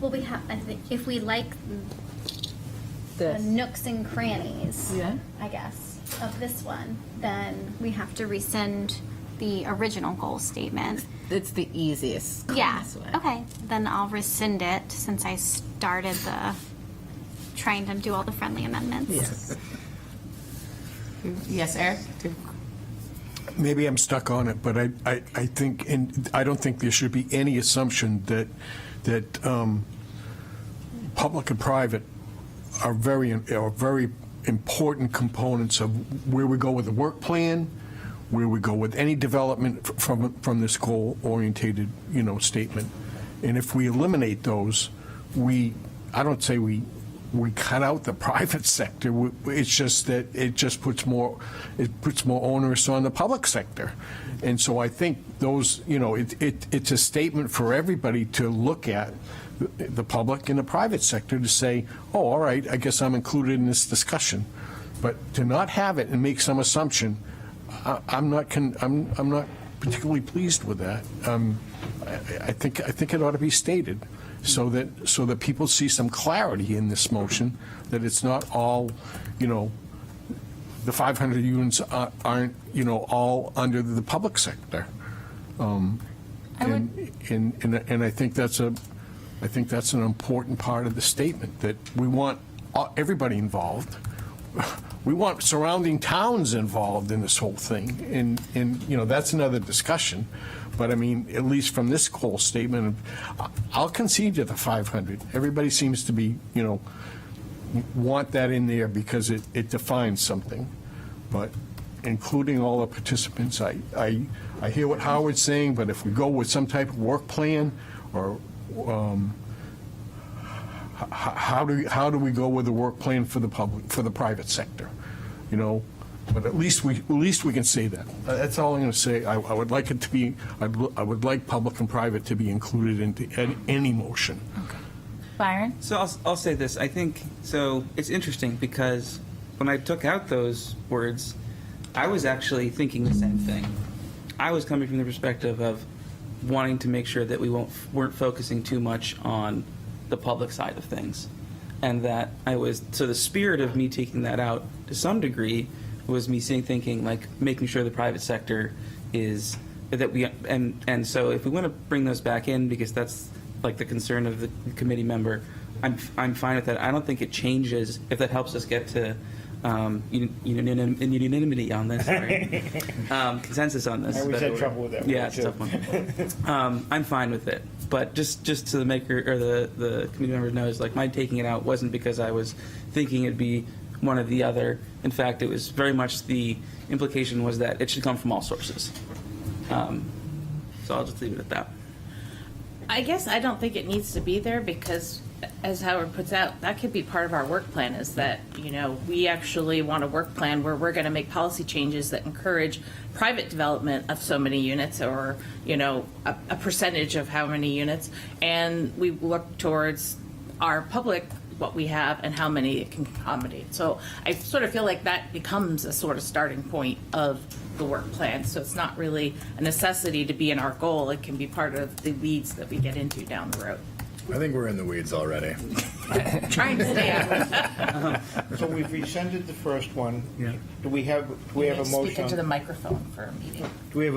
Well, we have, I think, if we like the nooks and crannies, Yeah. I guess, of this one, then we have to rescind the original goal statement. It's the easiest. Yeah, cleanest way. okay, then I'll rescind it since I started trying to do all the friendly amendments. Yes. Yes, Eric? Maybe I'm stuck on it, but I think, and I don't think there should be any assumption that public and private are very important components of where we go with the work plan, where we go with any development from this goal-orientated, statement. And if we eliminate those, I don't say we cut out the private sector. It's just that it just puts more onus on the public sector. And so I think those, it's a statement for everybody to look at, the public and the private sector, to say, oh, all right, I guess I'm included in this discussion. But to not have it and make some assumption, I'm not particularly pleased with that. I think it ought to be stated so that people see some clarity in this motion, that it's not all, the 500 units aren't, all under the public sector. And I think that's an important part of the statement, that we want everybody involved. We want surrounding towns involved in this whole thing, and that's another discussion. But I mean, at least from this whole statement, I'll concede to the 500. Everybody seems to be, want that in there because it defines something. But including all the participants, I hear what Howard's saying, but if we go with some type of work plan, or how do we go with the work plan for the public, for the private sector, But at least we can say that. That's all I'm going to say. I would like it to be. I would like public and private to be included into any motion. Okay. Byron? So I'll say this. I think, so it's interesting because when I took out those words, I was actually thinking the same thing. I was coming from the perspective of wanting to make sure that we weren't focusing too much on the public side of things. And that so the spirit of me taking that out to some degree was me thinking, like, making sure the private sector is, that we, and so if we want to bring those back in, because that's like the concern of the committee member, I'm fine with that. I don't think it changes, if that helps us get to unanimity on this, sorry. Consensus on this. I always but- had trouble with that Yeah, word, it's a too. tough one. I'm fine with it, but just so the maker or the committee member knows, like my taking it out wasn't because I was thinking it'd be one or the other. In fact, it was very much the implication was that it should come from all sources. So I'll just leave it at that. I guess I don't think it needs to be there because, as Howard puts out, that could be part of our work plan, is that, we actually want a work plan where we're going to make policy changes that encourage private development of so many units or, a percentage of how many units. And we look towards our public, what we have and how many it can accommodate. So I sort of feel like that becomes a sort of starting point of the work plan. So it's not really a necessity to be in our goal. It can be part of the weeds that we get into down the road. I think we're in the weeds already. Trying to stay out of it. So we've rescinded the first one. Do we have a Speak motion? into the microphone for a meeting. Do we have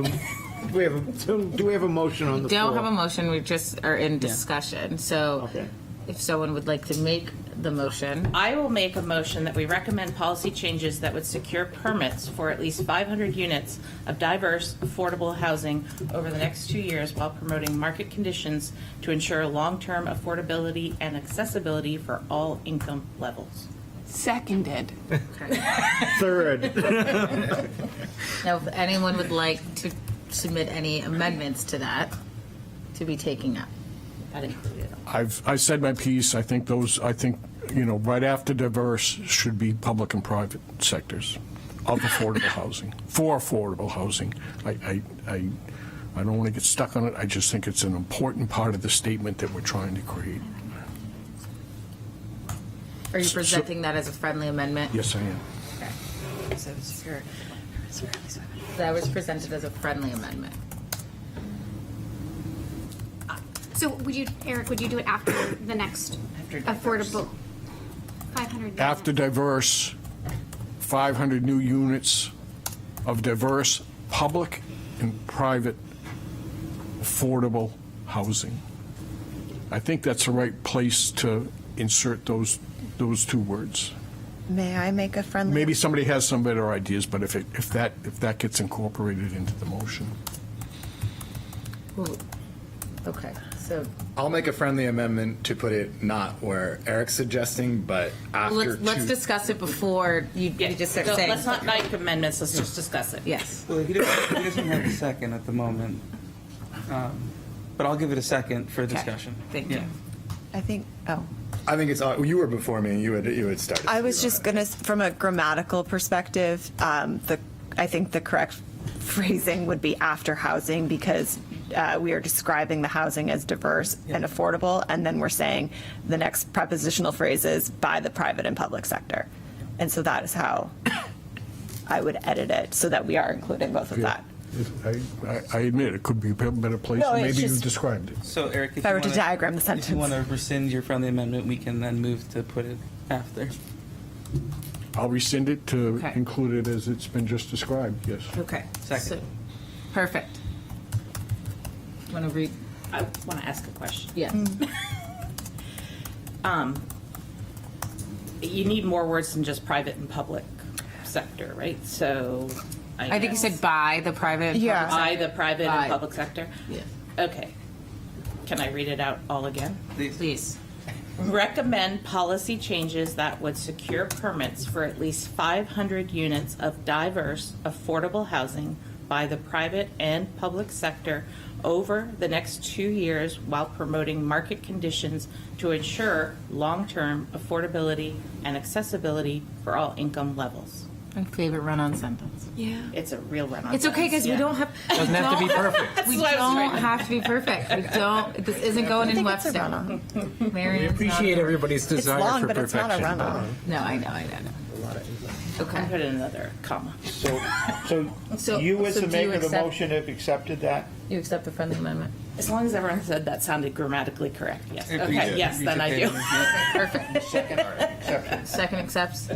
a motion on the floor? Don't have a motion, we just are in discussion. So Okay. if someone would like to make the motion. I will make a motion that we recommend policy changes that would secure permits for at least 500 units of diverse, affordable housing over the next 2 years while promoting market conditions to ensure long-term affordability and accessibility for all income levels. Seconded. Third. Now, if anyone would like to submit any amendments to that, to be taken up. That included. I said my piece. I think right after diverse should be public and private sectors of affordable housing, for affordable housing. I don't want to get stuck on it. I just think it's an important part of the statement that we're trying to create. Are you presenting that as a friendly amendment? Yes, I am. Okay. So that was presented as a friendly amendment. So Eric, would you do it after the next After diverse. affordable 500 units? After diverse, 500 new units of diverse public and private affordable housing. I think that's the right place to insert those two words. May I make a friendly? Maybe somebody has some better ideas, but if that gets incorporated into the motion. Ooh. Okay, so I'll make a friendly amendment to put it not where Eric's suggesting, but after let's discuss it before you just start So saying. let's not make amendments, let's just discuss it. Yes. Well, he doesn't have a second at the moment, but I'll give it a second for Okay. discussion. Thank Yeah. you. I think, I think it's you were before me. You had started. I was just going to, from a grammatical perspective, I think the correct phrasing would be after housing, because we are describing the housing as diverse and affordable, and then we're saying the next prepositional phrase is by the private and public sector. And so that is how I would edit it, so that we are including both of that. I admit it could be a better place. No, than it's maybe you just- described it. So Eric, If I were to diagram the if sentence. you want to rescind your friendly amendment, we can then move to put it after. I'll rescind it to Okay. include it as it's been just described. Yes. Okay. Second. So- Perfect. Want to read? I want to ask a question. Yeah. You need more words than just private and public sector, right? So I think you guess said by the private. and Yeah. public by the private By. and public sector? Yeah. Okay. Can I read it out all again? Please. Recommend policy changes that would secure permits for at least 500 units of diverse, affordable housing by the private and public sector over the next 2 years while promoting market conditions to ensure long-term affordability and accessibility for all income levels. My favorite run-on sentence. Yeah. It's a real run-on. It's okay because we don't have. Doesn't have to be perfect. We That's what I was don't trying. have to be perfect. We don't. This isn't going in it's a Webster. run-on. Marion's Appreciate not- everybody's It's desire long, for but it's not a perfection. run-on. No, I know. I Okay. put in another comma. So you as so the do you maker of the accept- motion have accepted that? You accept the friendly amendment? As long as everyone said that sounded grammatically correct, yes. If we Okay, did, yes, we then did I pay do. them. Perfect. Second accepts?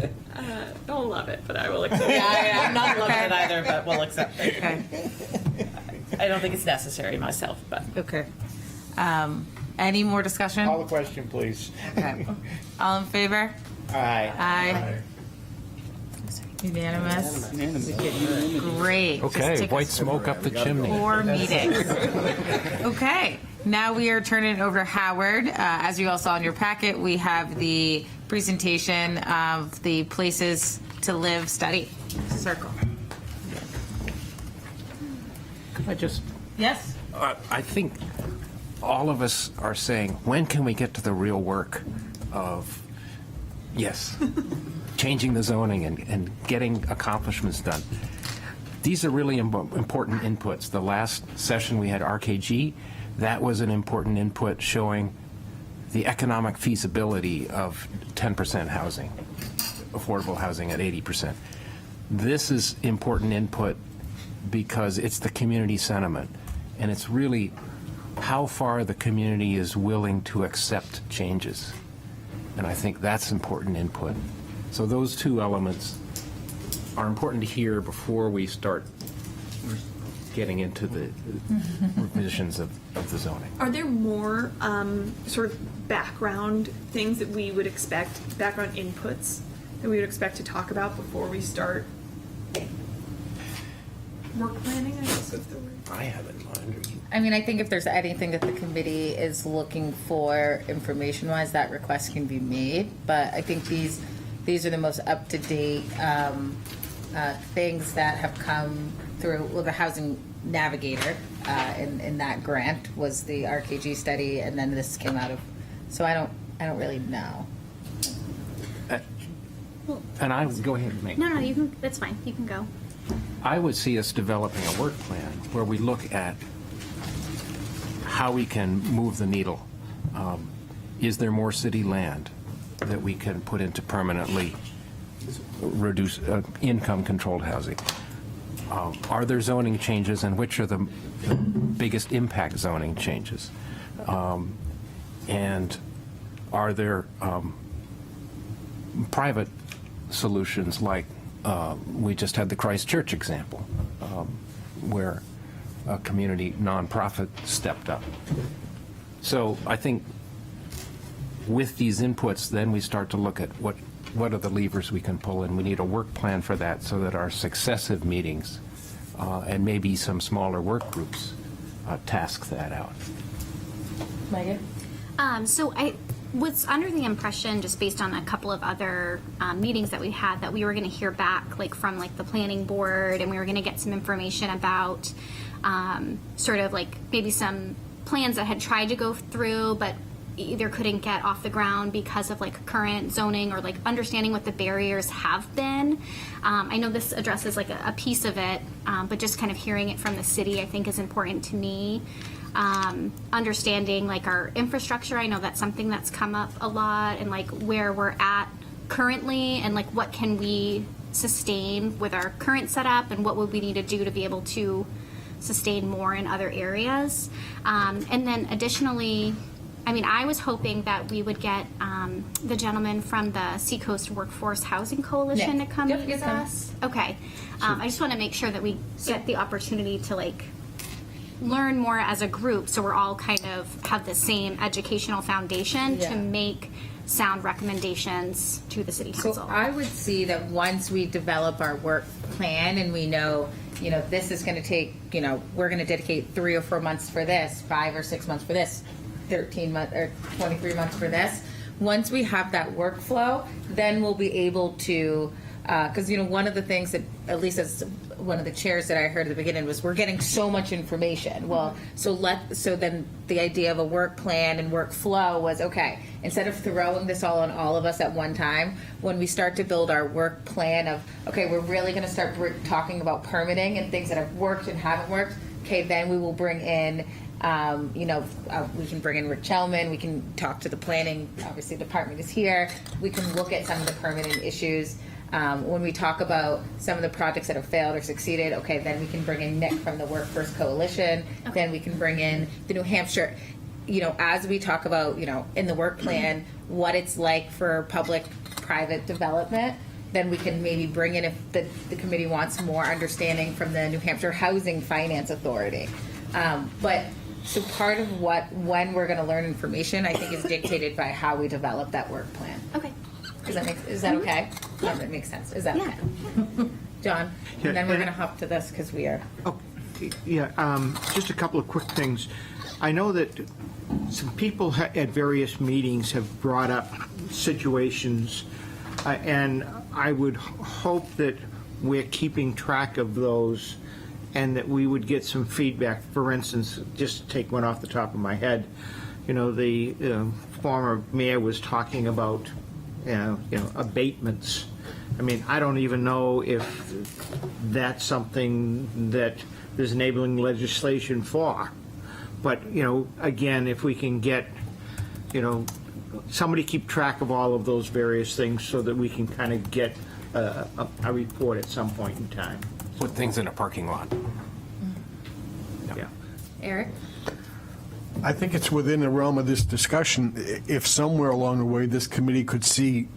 Don't love it, but I will accept Yeah, I'm not loving it either, but we'll accept it. Okay. I don't think it's necessary myself, but. Okay. Any more discussion? Call the question, please. Okay. All in favor? Aye. Aye. Unanimous? Great. Just Okay, took white us smoke up the chimney. 4 meetings. Okay, now we are turning it over to Howard. As you all saw in your packet, we have the presentation of the Places to Live study. Circle. Could I just Yes? I think all of us are saying, when can we get to the real work of, yes, changing the zoning and getting accomplishments done? These are really important inputs. The last session we had RKG, that was an important input showing the economic feasibility of 10% housing, affordable housing at 80%. This is important input because it's the community sentiment. And it's really how far the community is willing to accept changes. And I think that's important input. So those two elements are important to hear before we start getting into the revisions of the zoning. Are there more sort of background things that we would expect, background inputs that we would expect to talk about before we start work planning, I guess is the word? I have it in mind. I mean, I think if there's anything that the committee is looking for information-wise, that request can be made. But I think these are the most up-to-date things that have come through. Well, the Housing Navigator in that grant was the RKG study, and then this came out of. So I don't really know. And I would go ahead and make. No, you can. That's fine. You can go. I would see us developing a work plan where we look at how we can move the needle. Is there more city land that we can put into permanently reduce income-controlled housing? Are there zoning changes, and which are the biggest impact zoning changes? And are there private solutions like we just had the Christchurch example, where a community nonprofit stepped up. So I think with these inputs, then we start to look at what are the levers we can pull, and we need a work plan for that so that our successive meetings and maybe some smaller work groups task that out. Megan? So I was under the impression, just based on a couple of other meetings that we had, that we were going to hear back from the planning board, and we were going to get some information about sort of maybe some plans that had tried to go through but either couldn't get off the ground because of current zoning, or understanding what the barriers have been. I know this addresses a piece of it, but just kind of hearing it from the city I think is important to me. Understanding our infrastructure, I know that's something that's come up a lot, and where we're at currently, and what can we sustain with our current setup, and what would we need to do to be able to sustain more in other areas. And then additionally, I was hoping that we would get the gentleman from the Seacoast Workforce Housing Coalition Nick. to come Yep, meet he's with coming. us. Okay. I just want to make sure that we get the opportunity to learn more as a group, so we're all kind of have the same educational foundation Yeah. to make sound recommendations to the city council. So I would see that once we develop our work plan and we know, this is going to take, we're going to dedicate 3 or 4 months for this, 5 or 6 months for this, 13 months or 23 months for this. Once we have that workflow, then we'll be able to, because one of the things that, at least as one of the chairs that I heard at the beginning, was we're getting so much information. Well, so then the idea of a work plan and workflow was, okay, instead of throwing this all on all of us at one time, when we start to build our work plan of, okay, we're really going to start talking about permitting and things that have worked and haven't worked, okay, then we will bring in we can bring in Rick Chelman, we can talk to the planning, obviously department is here, we can look at some of the permitting issues. When we talk about some of the projects that have failed or succeeded, okay, then we can bring in Nick from the Workforce Coalition, then we can bring in the New Hampshire, as we talk about, in the work plan, what it's like for public-private development, then we can maybe bring in, if the committee wants more understanding, from the New Hampshire Housing Finance Authority. So part of when we're going to learn information, I think, is dictated by how we develop that work plan. Okay. Is that okay? Yeah, that makes sense. Is that Yeah. John? Yeah, And then we're and- going to hop to this because we are. Oh, yeah, just a couple of quick things. I know that some people at various meetings have brought up situations, and I would hope that we're keeping track of those and that we would get some feedback. For instance, just to take one off the top of my head, the former mayor was talking about, abatements. I mean, I don't even know if that's something that there's enabling legislation for. But, again, if we can get, somebody keep track of all of those various things so that we can kind of get a report at some point in time. Put things in a parking lot. Yeah. Eric? I think it's within the realm of this discussion, if somewhere along the way, this committee could see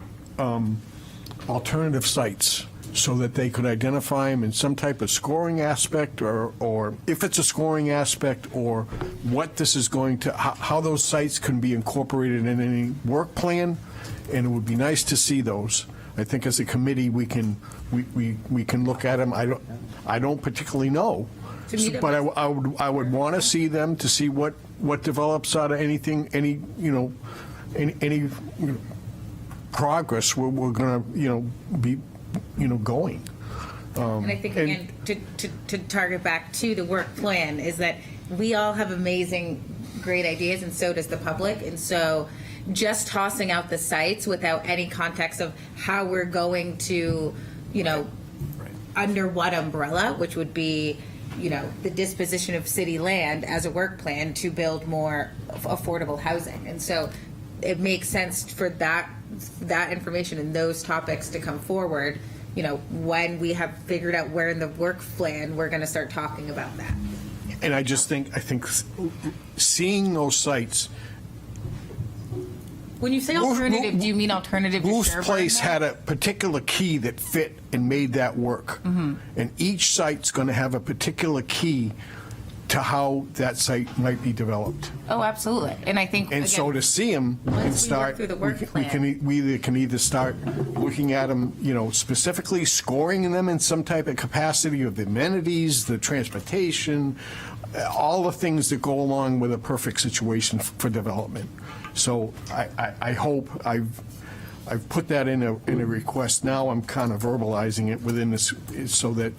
alternative sites so that they could identify them in some type of scoring aspect, or if it's a scoring aspect, or what this is going to, how those sites can be incorporated in any work plan, and it would be nice to see those. I think as a committee, we can look at them. I don't particularly know, To me, that but I would want to see them to see what develops out of anything, any progress we're going to be going. And I think, again, to target back to the work plan, is that we all have amazing, great ideas, and so does the public. And so just tossing out the sites without any context of how we're going to, under what umbrella, which would be, the disposition of city land as a work plan to build more affordable housing. And so it makes sense for that information and those topics to come forward, when we have figured out where in the work plan we're going to start talking about that. And I think seeing those sites. When you say alternative, do you mean alternative to Bruce Sherburne? Place then? had a particular key that fit and made that work. And each site's going to have a particular key to how that site might be developed. Oh, absolutely. And I think, And so to see them, we can Once we work start, through the work we can either start looking at them, specifically scoring them in some type of capacity of the amenities, the transportation, all the things that go along with a perfect situation for development. So I hope I've put that in a request. Now I'm kind of verbalizing it within this, so that,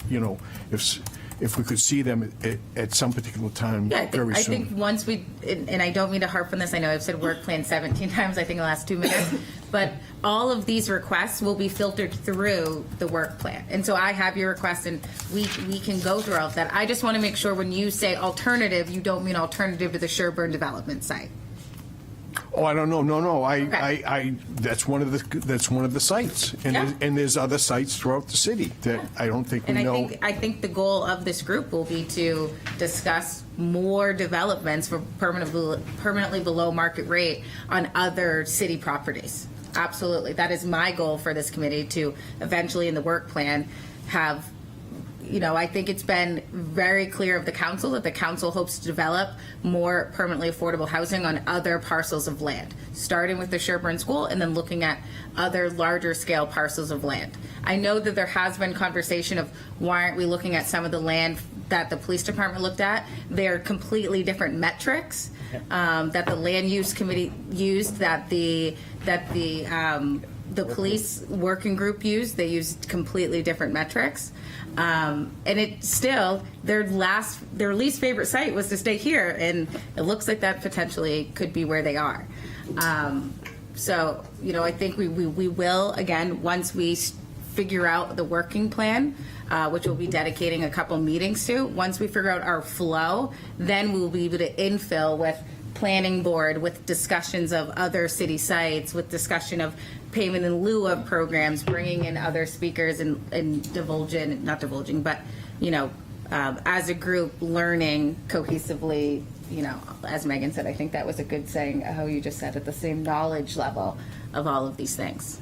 if we could see them at some particular time yeah, very I soon. think once we, and I don't mean to harp on this, I know I've said work plan 17 times, I think in the last 2 minutes, but all of these requests will be filtered through the work plan. And so I have your request, and we can go through all of that. I just want to make sure when you say alternative, you don't mean alternative to the Sherburne development site. Oh, I don't know. No. Okay. I that's one of the sites, and Yeah. there's other sites throughout the city that I don't think we And know. I think the goal of this group will be to discuss more developments for permanently below market rate on other city properties. Absolutely. That is my goal for this committee, to eventually in the work plan have, I think it's been very clear of the council that the council hopes to develop more permanently affordable housing on other parcels of land, starting with the Sherburne School and then looking at other larger scale parcels of land. I know that there has been conversation of why aren't we looking at some of the land that the police department looked at. They're completely different metrics that the land use committee used, that the police working group used. They used completely different metrics. And it still, their least favorite site was to stay here, and it looks like that potentially could be where they are. So, I think we will, again, once we figure out the working plan, which we'll be dedicating a couple meetings to, once we figure out our flow, then we'll be able to infill with planning board, with discussions of other city sites, with discussion of payment in lieu of programs, bringing in other speakers and as a group, learning cohesively, as Megan said, I think that was a good saying, how you just said, at the same knowledge level of all of these things.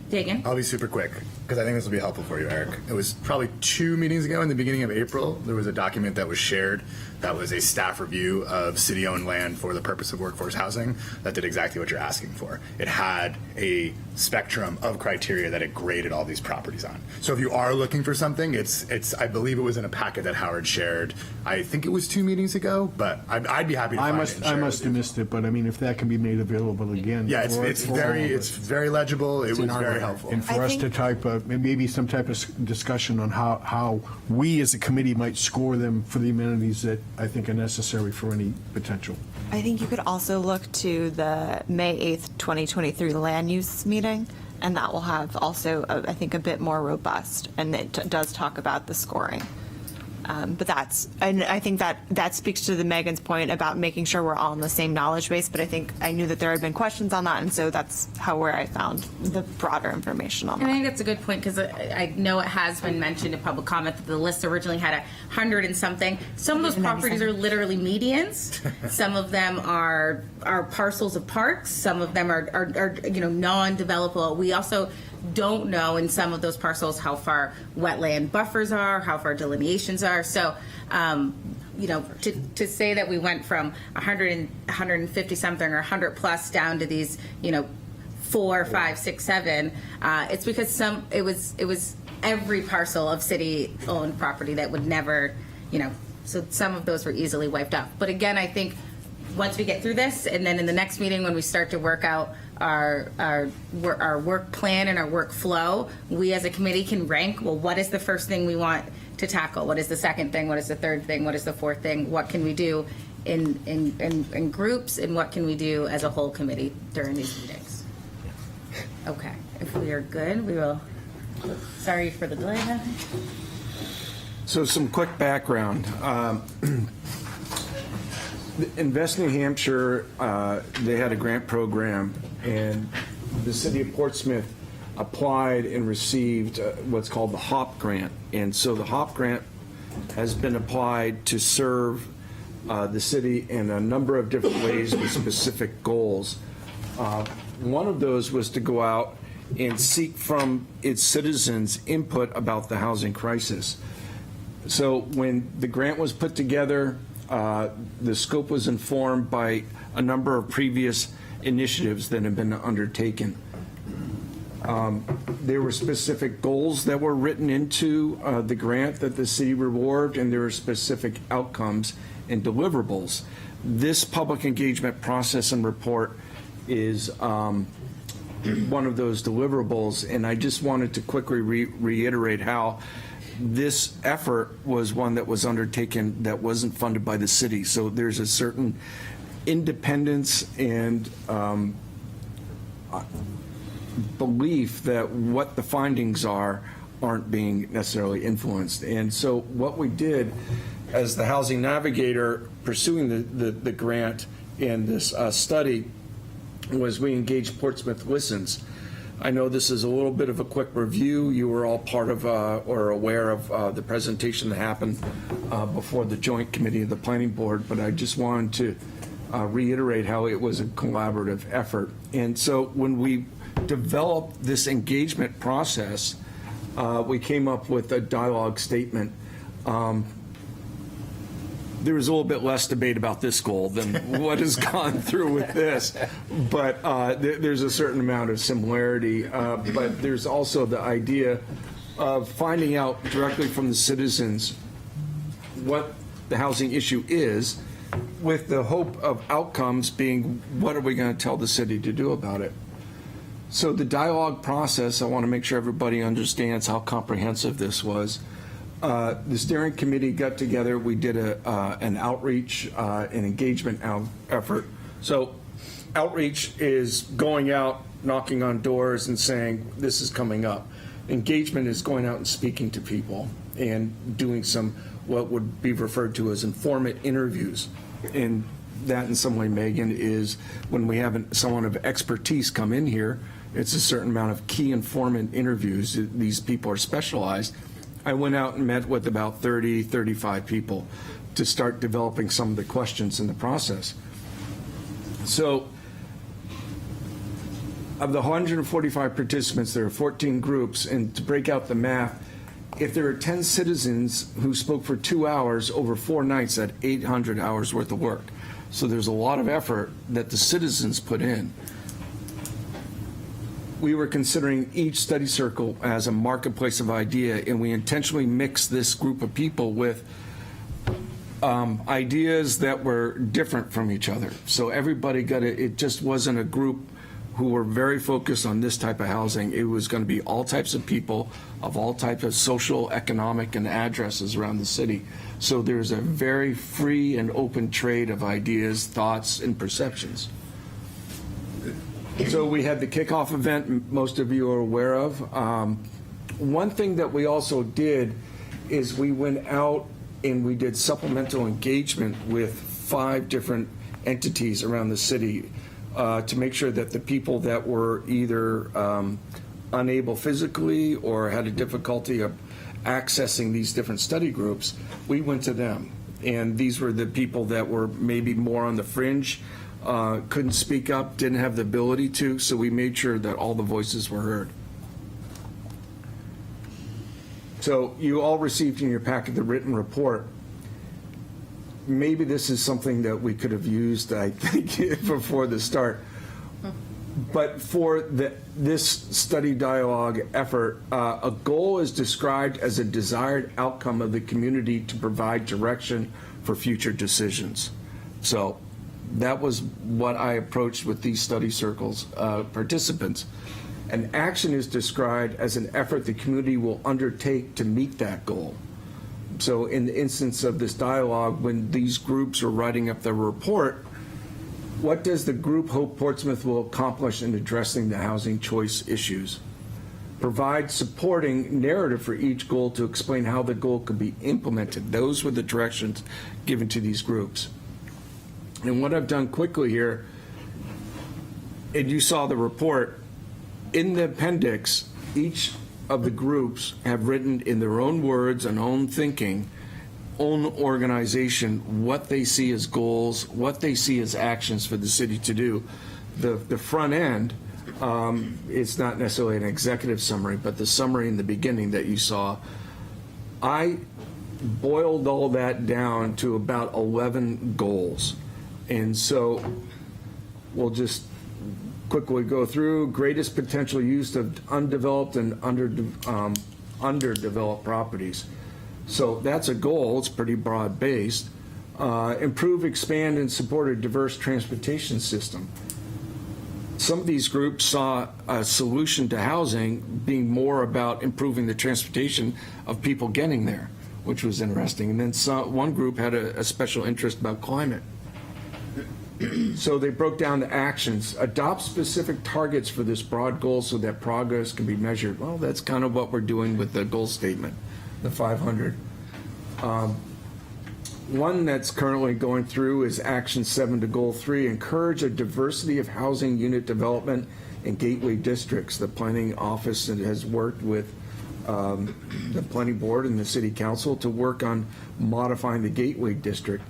Dagan? I'll be super quick. because I think this will be helpful for you, Eric. It was probably 2 meetings ago in the beginning of April, there was a document that was shared that was a staff review of city-owned land for the purpose of workforce housing that did exactly what you're asking for. It had a spectrum of criteria that it graded all these properties on. So if you are looking for something, it's I believe it was in a packet that Howard shared. I think it was 2 meetings ago, but I'd be happy to find it and I share it must with have you. missed it, but I mean, if that can be made available again. Yeah, it's for all of us. very legible. It was very helpful. And for I us think- to type, maybe some type of discussion on how we as a committee might score them for the amenities that I think are necessary for any potential. I think you could also look to the May 8th, 2023 land use meeting, and that will have also, I think, a bit more robust, and it does talk about the scoring. But and I think that speaks to the Megan's point about making sure we're all on the same knowledge base, but I think I knew that there had been questions on that, and so that's where I found the broader information on And I that. think that's a good point because I know it has been mentioned in public comment that the list originally had 100 and something. Some of those properties are literally medians. Some of them are parcels of parks. Some of them are non-developable. We also don't know in some of those parcels how far wetland buffers are, how far delineations are. So, to say that we went from 150 something or 100 plus down to these, 4, 5, 6, 7, it's because it was every parcel of city-owned property that would never, so some of those were easily wiped out. But again, I think once we get through this, and then in the next meeting when we start to work out our work plan and our workflow, we as a committee can rank, well, what is the first thing we want to tackle? What is the second thing? What is the third thing? What is the fourth thing? What can we do in groups, and what can we do as a whole committee during these meetings? Okay, if we are good, we will. Sorry for the delay. So some quick background. Invest New Hampshire, they had a grant program, and the city of Portsmouth applied and received what's called the HOP grant. And so the HOP grant has been applied to serve the city in a number of different ways with specific goals. One of those was to go out and seek from its citizens input about the housing crisis. So when the grant was put together, the scope was informed by a number of previous initiatives that have been undertaken. There were specific goals that were written into the grant that the city rewarded, and there were specific outcomes and deliverables. This public engagement process and report is one of those deliverables, and I just wanted to quickly reiterate how this effort was one that was undertaken that wasn't funded by the city. So there's a certain independence and belief that what the findings aren't being necessarily influenced. And so what we did as the housing navigator pursuing the grant in this study was we engaged Portsmouth Listens. I know this is a little bit of a quick review. You were all part of or aware of the presentation that happened before the Joint Committee of the Planning Board, but I just wanted to reiterate how it was a collaborative effort. And so when we developed this engagement process, we came up with a dialogue statement. There was a little bit less debate about this goal than what has gone through with this, but there's a certain amount of similarity. But there's also the idea of finding out directly from the citizens what the housing issue is, with the hope of outcomes being what are we going to tell the city to do about it. So the dialogue process, I want to make sure everybody understands how comprehensive this was. The steering committee got together. We did an outreach, an engagement effort. So outreach is going out, knocking on doors and saying, this is coming up. Engagement is going out and speaking to people and doing some what would be referred to as informant interviews. And that in some way, Megan, is when we have someone of expertise come in here, it's a certain amount of key informant interviews. These people are specialized. I went out and met with about 30, 35 people to start developing some of the questions in the process. So of the 145 participants, there are 14 groups, and to break out the math, if there are 10 citizens who spoke for 2 hours over 4 nights, that's 800 hours worth of work. So there's a lot of effort that the citizens put in. We were considering each study circle as a marketplace of idea, and we intentionally mixed this group of people with ideas that were different from each other. So everybody it just wasn't a group who were very focused on this type of housing. It was going to be all types of people of all types of social, economic, and addresses around the city. So there's a very free and open trade of ideas, thoughts, and perceptions. So we had the kickoff event most of you are aware of. One thing that we also did is we went out and we did supplemental engagement with 5 different entities around the city to make sure that the people that were either unable physically or had a difficulty of accessing these different study groups, we went to them. And these were the people that were maybe more on the fringe, couldn't speak up, didn't have the ability to, so we made sure that all the voices were heard. So you all received in your packet the written report. Maybe this is something that we could have used, I think, before the start. But for this study dialogue effort, a goal is described as a desired outcome of the community to provide direction for future decisions. So that was what I approached with these study circles participants. An action is described as an effort the community will undertake to meet that goal. So in the instance of this dialogue, when these groups are writing up their report, what does the group hope Portsmouth will accomplish in addressing the housing choice issues? Provide supporting narrative for each goal to explain how the goal could be implemented. Those were the directions given to these groups. And what I've done quickly here, and you saw the report, in the appendix, each of the groups have written in their own words and own thinking, own organization, what they see as goals, what they see as actions for the city to do. The front end, it's not necessarily an executive summary, but the summary in the beginning that you saw, I boiled all that down to about 11 goals. And so we'll just quickly go through greatest potential use of undeveloped and underdeveloped properties. So that's a goal. It's pretty broad based. Improve, expand, and support a diverse transportation system. Some of these groups saw a solution to housing being more about improving the transportation of people getting there, which was interesting. And then one group had a special interest about climate. So they broke down the actions. Adopt specific targets for this broad goal so that progress can be measured. Well, that's kind of what we're doing with the goal statement, the 500. One that's currently going through is Action 7 to Goal 3, encourage a diversity of housing unit development in gateway districts. The planning office has worked with the planning board and the city council to work on modifying the gateway district.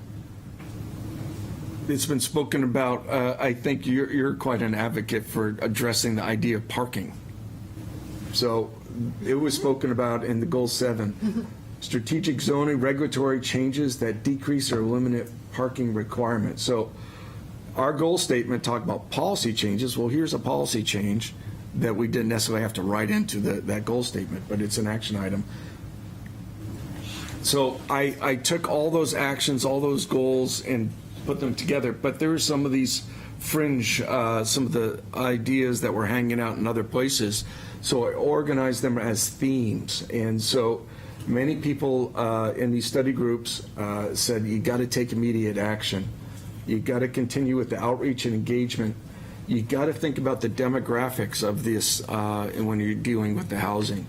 It's been spoken about, I think you're quite an advocate for addressing the idea of parking. So it was spoken about in the Goal 7. Strategic zoning regulatory changes that decrease or eliminate parking requirements. So our goal statement talked about policy changes. Well, here's a policy change that we didn't necessarily have to write into that goal statement, but it's an action item. So I took all those actions, all those goals, and put them together, but there were some of these fringe, some of the ideas that were hanging out in other places. So I organized them as themes. And so many people in these study groups said, you got to take immediate action. You got to continue with the outreach and engagement. You got to think about the demographics of this when you're dealing with the housing.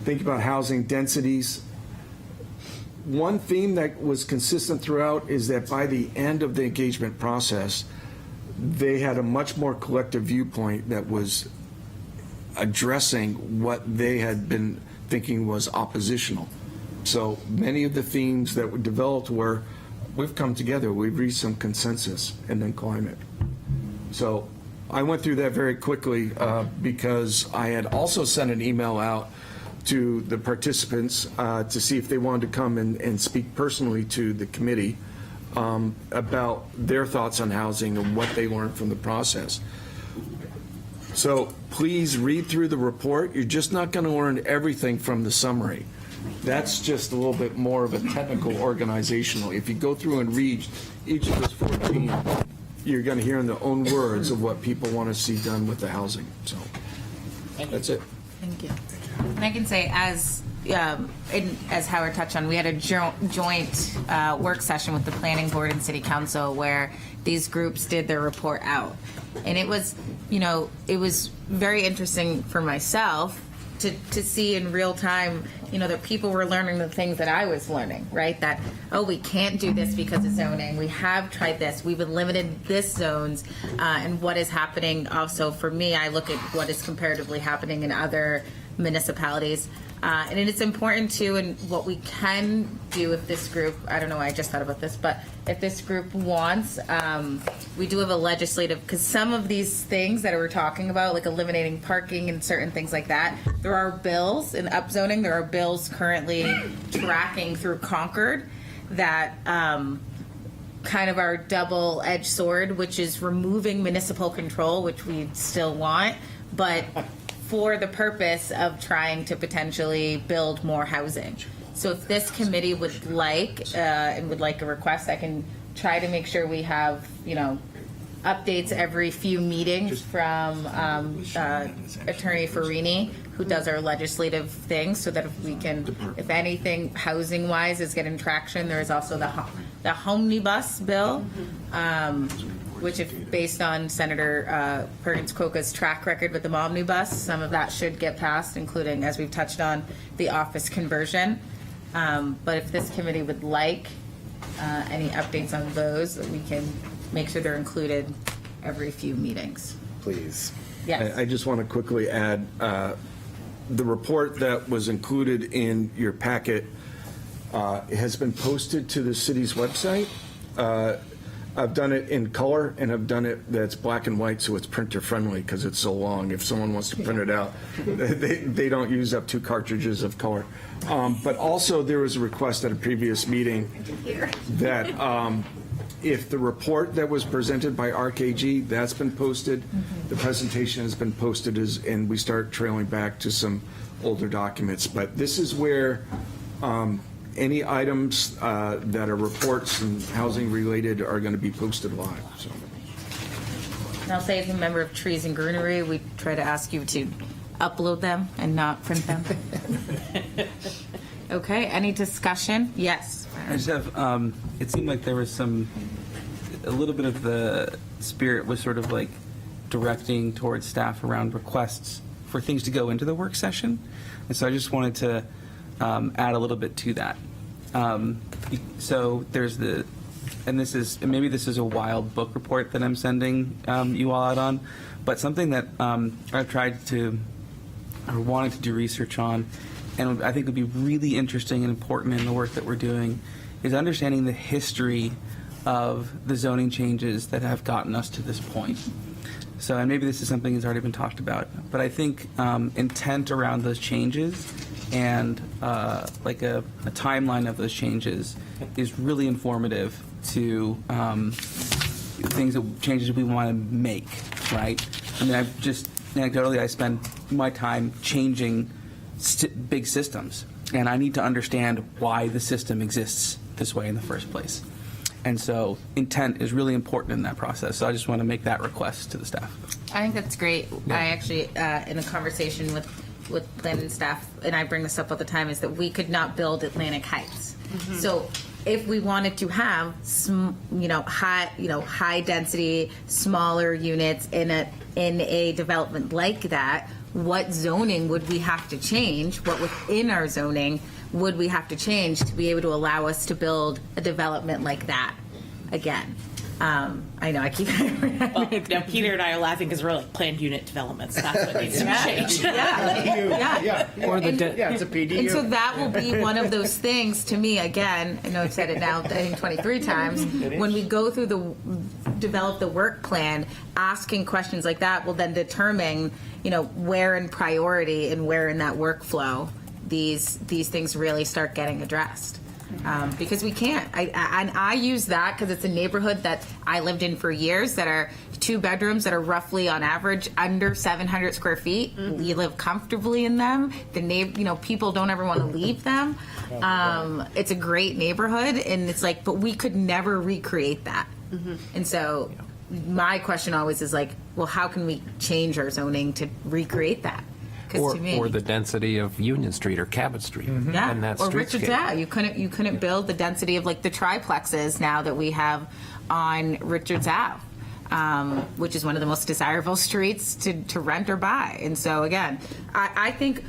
Think about housing densities. One theme that was consistent throughout is that by the end of the engagement process, they had a much more collective viewpoint that was addressing what they had been thinking was oppositional. So many of the themes that were developed were, we've come together, we've reached some consensus, and then climate. So I went through that very quickly because I had also sent an email out to the participants to see if they wanted to come and speak personally to the committee about their thoughts on housing and what they learned from the process. So please read through the report. You're just not going to learn everything from the summary. That's just a little bit more of a technical organizational. If you go through and read each of those 14, you're going to hear in their own words of what people want to see done with the housing. So that's it. Thank you. And I can say, as Howard touched on, we had a joint work session with the Planning Board and City Council where these groups did their report out. And it was, it was very interesting for myself to see in real time, that people were learning the things that I was learning, right? That, we can't do this because of zoning. We have tried this. We've eliminated this zones. And what is happening also for me, I look at what is comparatively happening in other municipalities. And it's important too, and what we can do if this group, I don't know why I just thought about this, but if this group wants, we do have a legislative, because some of these things that we're talking about, like eliminating parking and certain things like that, there are bills in upzoning, there are bills currently tracking through Concord that kind of our double-edged sword, which is removing municipal control, which we still want, but for the purpose of trying to potentially build more housing. So if this committee would like, and would like a request, I can try to make sure we have, updates every few meetings from Attorney Farini, who does our legislative things, so that if we can, if anything housing-wise is getting traction, there is also the Homnibus bill, which, if based on Senator Perkins Coca's track record with the Omnibus, some of that should get passed, including, as we've touched on, the office conversion. But if this committee would like any updates on those, we can make sure they're included every few meetings. Please. Yes. I just want to quickly add, the report that was included in your packet has been posted to the city's website. I've done it in color, and I've done it that's black and white, so it's printer friendly because it's so long. If someone wants to print it out, they don't use up 2 cartridges of color. But also, there was a request at a previous meeting that if the report that was presented by RKG, that's been posted, the presentation has been posted, and we start trailing back to some older documents. But this is where any items that are reports and housing related are going to be posted live. So. And I'll say, as a member of Trees and Greenery, we try to ask you to upload them and not print them. Okay, any discussion? Yes. I just have, it seemed like there was a little bit of the spirit was sort of like directing towards staff around requests for things to go into the work session. And so I just wanted to add a little bit to that. So there's maybe this is a wild book report that I'm sending you all out on, but something that I've tried to, or wanted to do research on, and I think would be really interesting and important in the work that we're doing, is understanding the history of the zoning changes that have gotten us to this point. So, and maybe this is something that's already been talked about, but I think intent around those changes and like a timeline of those changes is really informative to changes we want to make, right? I mean, anecdotally, I spend my time changing big systems, and I need to understand why the system exists this way in the first place. And so intent is really important in that process. So I just want to make that request to the staff. I think that's great. I actually, in a conversation with planning staff, and I bring this up all the time, is that we could not build Atlantic Heights. So if we wanted to have high density, smaller units in a development like that, what zoning would we have to change? What within our zoning would we have to change to be able to allow us to build a development like that again? I know I keep. Well, now Peter and I are laughing because we're like planned unit developments. That's what needs to be changed. Yeah. Or the Yeah, it's a PDU. And so that will be one of those things to me, again, I know I've said it now, I think 23 times, when we go through develop the work plan, asking questions like that will then determine, where in priority and where in that workflow these things really start getting addressed. Because we can't. I use that because it's a neighborhood that I lived in for years that are 2 bedrooms that are roughly on average under 700 square feet. You live comfortably in them. People don't ever want to leave them. It's a great neighborhood, and it's like, but we could never recreate that. And so my question always is like, well, how can we change our zoning to recreate that? Or the density of Union Street or Cabot Street. Yeah, And that or streetscape. Richards Ave. You couldn't build the density of like the triplexes now that we have on Richards Ave, which is one of the most desirable streets to rent or buy. And so again, I think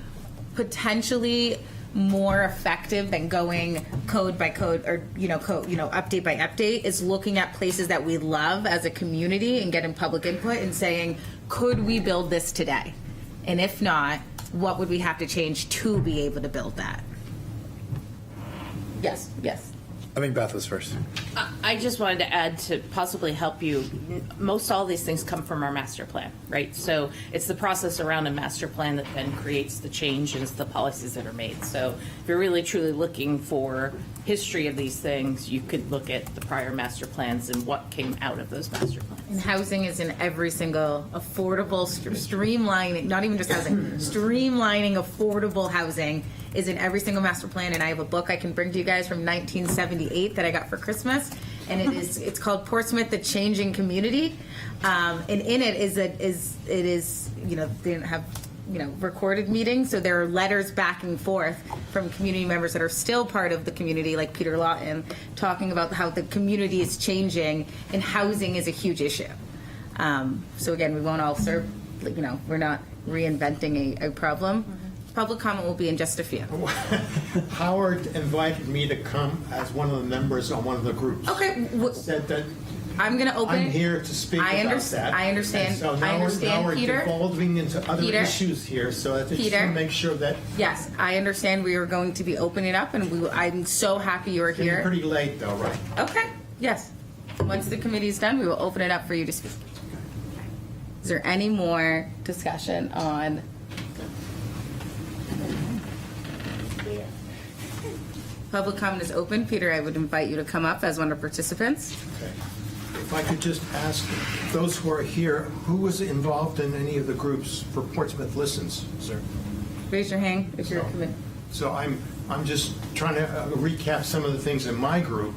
potentially more effective than going code by code or update by update is looking at places that we love as a community and getting public input and saying, could we build this today? And if not, what would we have to change to be able to build that? Yes. I think Beth was first. I just wanted to add to possibly help you. Most all these things come from our master plan, right? So it's the process around a master plan that then creates the changes, the policies that are made. So if you're really truly looking for history of these things, you could look at the prior master plans and what came out of those master plans. And housing is in every single affordable, streamlining, not even just housing, streamlining affordable housing is in every single master plan. And I have a book I can bring to you guys from 1978 that I got for Christmas. And it's called Portsmouth, The Changing Community. And in it they don't have, recorded meetings. So there are letters back and forth from community members that are still part of the community, like Peter Lawton, talking about how the community is changing and housing is a huge issue. So again, we won't all serve, we're not reinventing a problem. Public comment will be in just a few. Howard invited me to come as one of the members on one of the groups. Okay. Said that I'm going to open I'm it. here to speak about that. I understand. And so I understand, now we're Peter. devolving into other Peter. issues here, so I just Peter. want to make sure that Yes, I understand we are going to be opening up, and I'm so happy you're it's getting here. pretty late, though, right? Okay, yes. Once the committee is done, we will open it up for you to speak. Is there any more discussion on? Public comment is open. Peter, I would invite you to come up as one of the participants. Okay. If I could just ask those who are here, who was involved in any of the groups for Portsmouth Listens, sir? Raise your hand if you're So- committed. So I'm just trying to recap some of the things in my group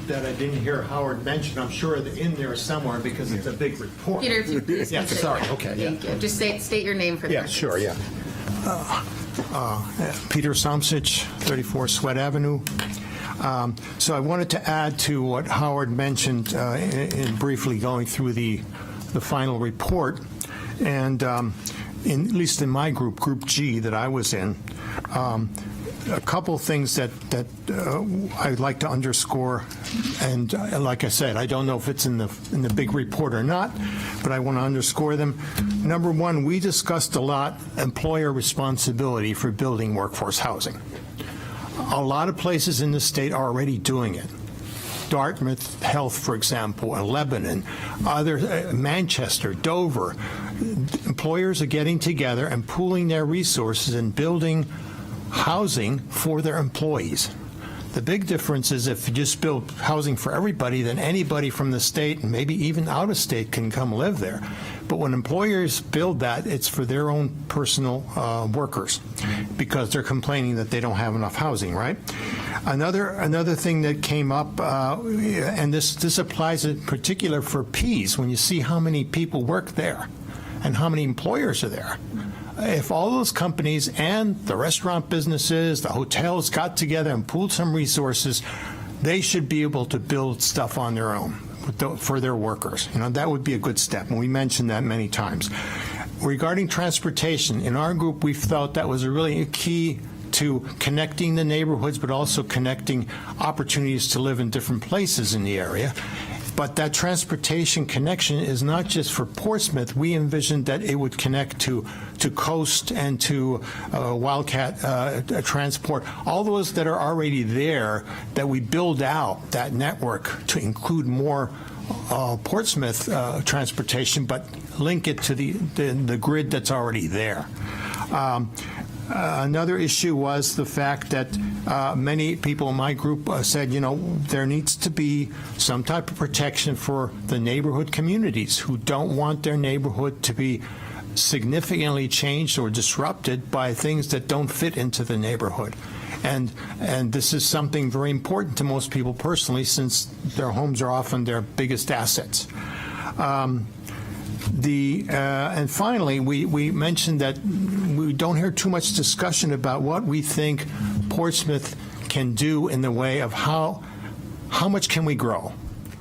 that I didn't hear Howard mention. I'm sure they're in there somewhere because it's a big report. Peter, if you please. Yeah, sit sorry, down. okay, yeah. Thank you. Just state your name for the Yeah, record. sure, yeah. Peter Somsich, 34 Sweat Avenue. So I wanted to add to what Howard mentioned in briefly going through the final report. And at least in my group, Group G that I was in, a couple things that I'd like to underscore, and like I said, I don't know if it's in the big report or not, but I want to underscore them. Number one, we discussed a lot employer responsibility for building workforce housing. A lot of places in the state are already doing it. Dartmouth Health, for example, and Lebanon, Manchester, Dover. Employers are getting together and pooling their resources and building housing for their employees. The big difference is if you just build housing for everybody, then anybody from the state and maybe even out of state can come live there. But when employers build that, it's for their own personal workers because they're complaining that they don't have enough housing, right? Another thing that came up, and this applies in particular for Pease, when you see how many people work there and how many employers are there. If all those companies and the restaurant businesses, the hotels got together and pooled some resources, they should be able to build stuff on their own for their workers. That would be a good step, and we mentioned that many times. Regarding transportation, in our group, we felt that was a really key to connecting the neighborhoods, but also connecting opportunities to live in different places in the area. But that transportation connection is not just for Portsmouth. We envisioned that it would connect to Coast and to Wildcat Transport, all those that are already there, that we build out that network to include more Portsmouth transportation, but link it to the grid that's already there. Another issue was the fact that many people in my group said, there needs to be some type of protection for the neighborhood communities who don't want their neighborhood to be significantly changed or disrupted by things that don't fit into the neighborhood. And this is something very important to most people personally, since their homes are often their biggest assets. And finally, we mentioned that we don't hear too much discussion about what we think Portsmouth can do in the way of how much can we grow?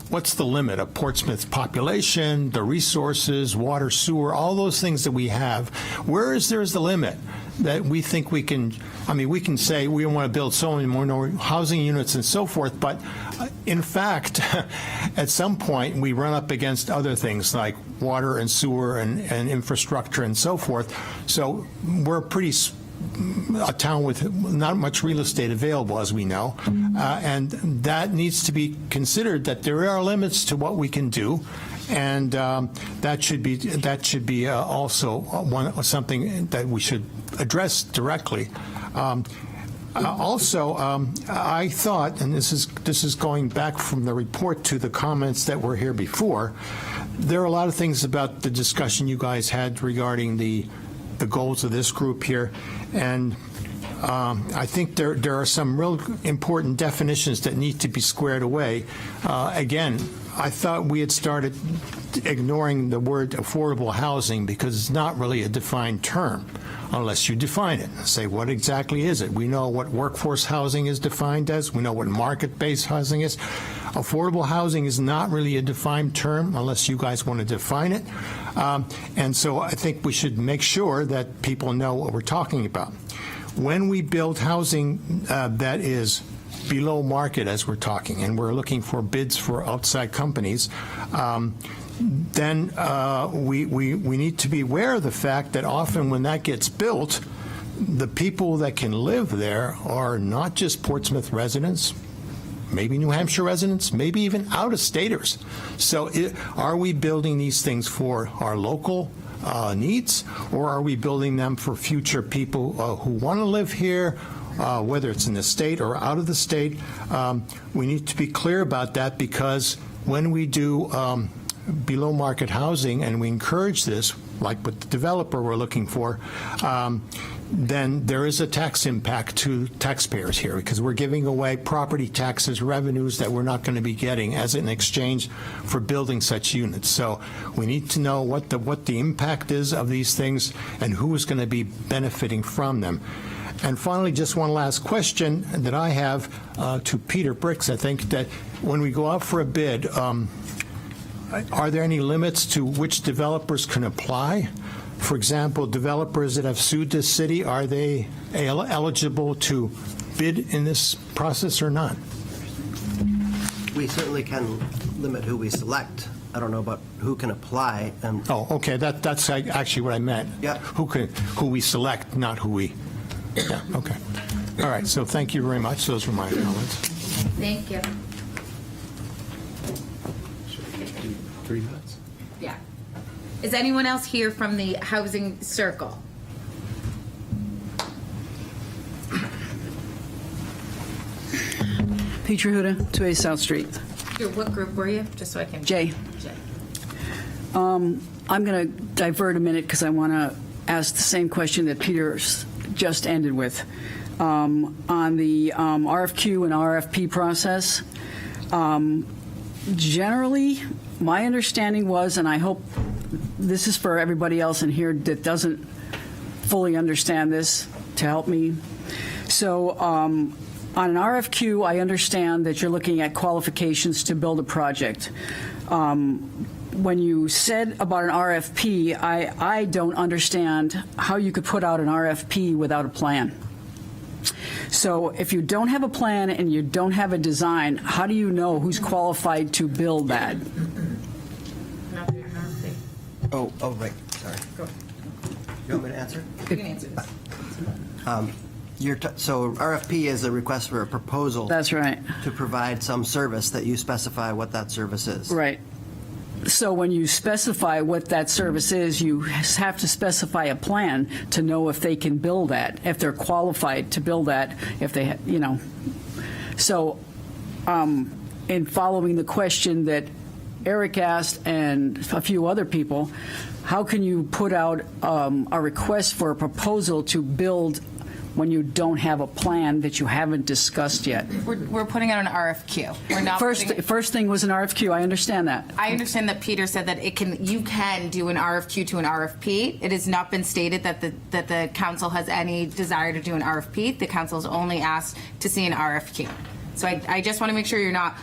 What's the limit of Portsmouth's population, the resources, water, sewer, all those things that we have? There's the limit that we think we can? I mean, we can say we want to build so many more housing units and so forth, but in fact, at some point, we run up against other things like water and sewer and infrastructure and so forth. So we're a town with not much real estate available, as we know, and that needs to be considered, that there are limits to what we can do, and that should be also something that we should address directly. I thought, and this is going back from the report to the comments that were here before, there are a lot of things about the discussion you guys had regarding the goals of this group here, and I think there are some real important definitions that need to be squared away. Again, I thought we had started ignoring the word affordable housing because it's not really a defined term unless you define it. Say, what exactly is it? We know what workforce housing is defined as. We know what market-based housing is. Affordable housing is not really a defined term unless you guys want to define it. And so I think we should make sure that people know what we're talking about. When we build housing that is below market, as we're talking, and we're looking for bids for outside companies, then we need to be aware of the fact that often when that gets built, the people that can live there are not just Portsmouth residents, maybe New Hampshire residents, maybe even out-of-staters. So are we building these things for our local needs, or are we building them for future people who want to live here, whether it's in the state or out of the state? We need to be clear about that, because when we do below market housing and we encourage this, like what the developer we're looking for, then there is a tax impact to taxpayers here, because we're giving away property taxes, revenues that we're not going to be getting as an exchange for building such units. So we need to know what the impact is of these things and who is going to be benefiting from them. And finally, just one last question that I have to Peter Bricks. I think that when we go out for a bid, are there any limits to which developers can apply? For example, developers that have sued the city, are they eligible to bid in this process or not? We certainly can limit who we select. I don't know about who can apply. Oh, okay. That's actually what I meant. Yeah. Who we select, not who we. Yeah. Okay. All right. So thank you very much. Those were my comments. Thank you. 3 minutes. Yeah. Is anyone else here from the Housing Circle? Peter Huda, 2A South Street. What group were you? Just so I can. Jay. Jay. I'm going to divert a minute because I want to ask the same question that Peter just ended with. On the RFQ and RFP process, generally, my understanding was, and I hope this is for everybody else in here that doesn't fully understand this, to help me. So on an RFQ, I understand that you're looking at qualifications to build a project. When you said about an RFP, I don't understand how you could put out an RFP without a plan. So if you don't have a plan and you don't have a design, how do you know who's qualified to build that? Oh, right, sorry. You want me to answer? You can answer this. So RFP is a request for a proposal. That's right. To provide some service that you specify what that service is. Right. So when you specify what that service is, you have to specify a plan to know if they can build that, if they're qualified to build that, if they, So in following the question that Eric asked and a few other people, how can you put out a request for a proposal to build when you don't have a plan that you haven't discussed yet? We're putting out an RFQ. We're not First thing was an RFQ. I understand that. I understand that Peter said that you can do an RFQ to an RFP. It has not been stated that the council has any desire to do an RFP. The council's only asked to see an RFQ. So I just want to make sure you're not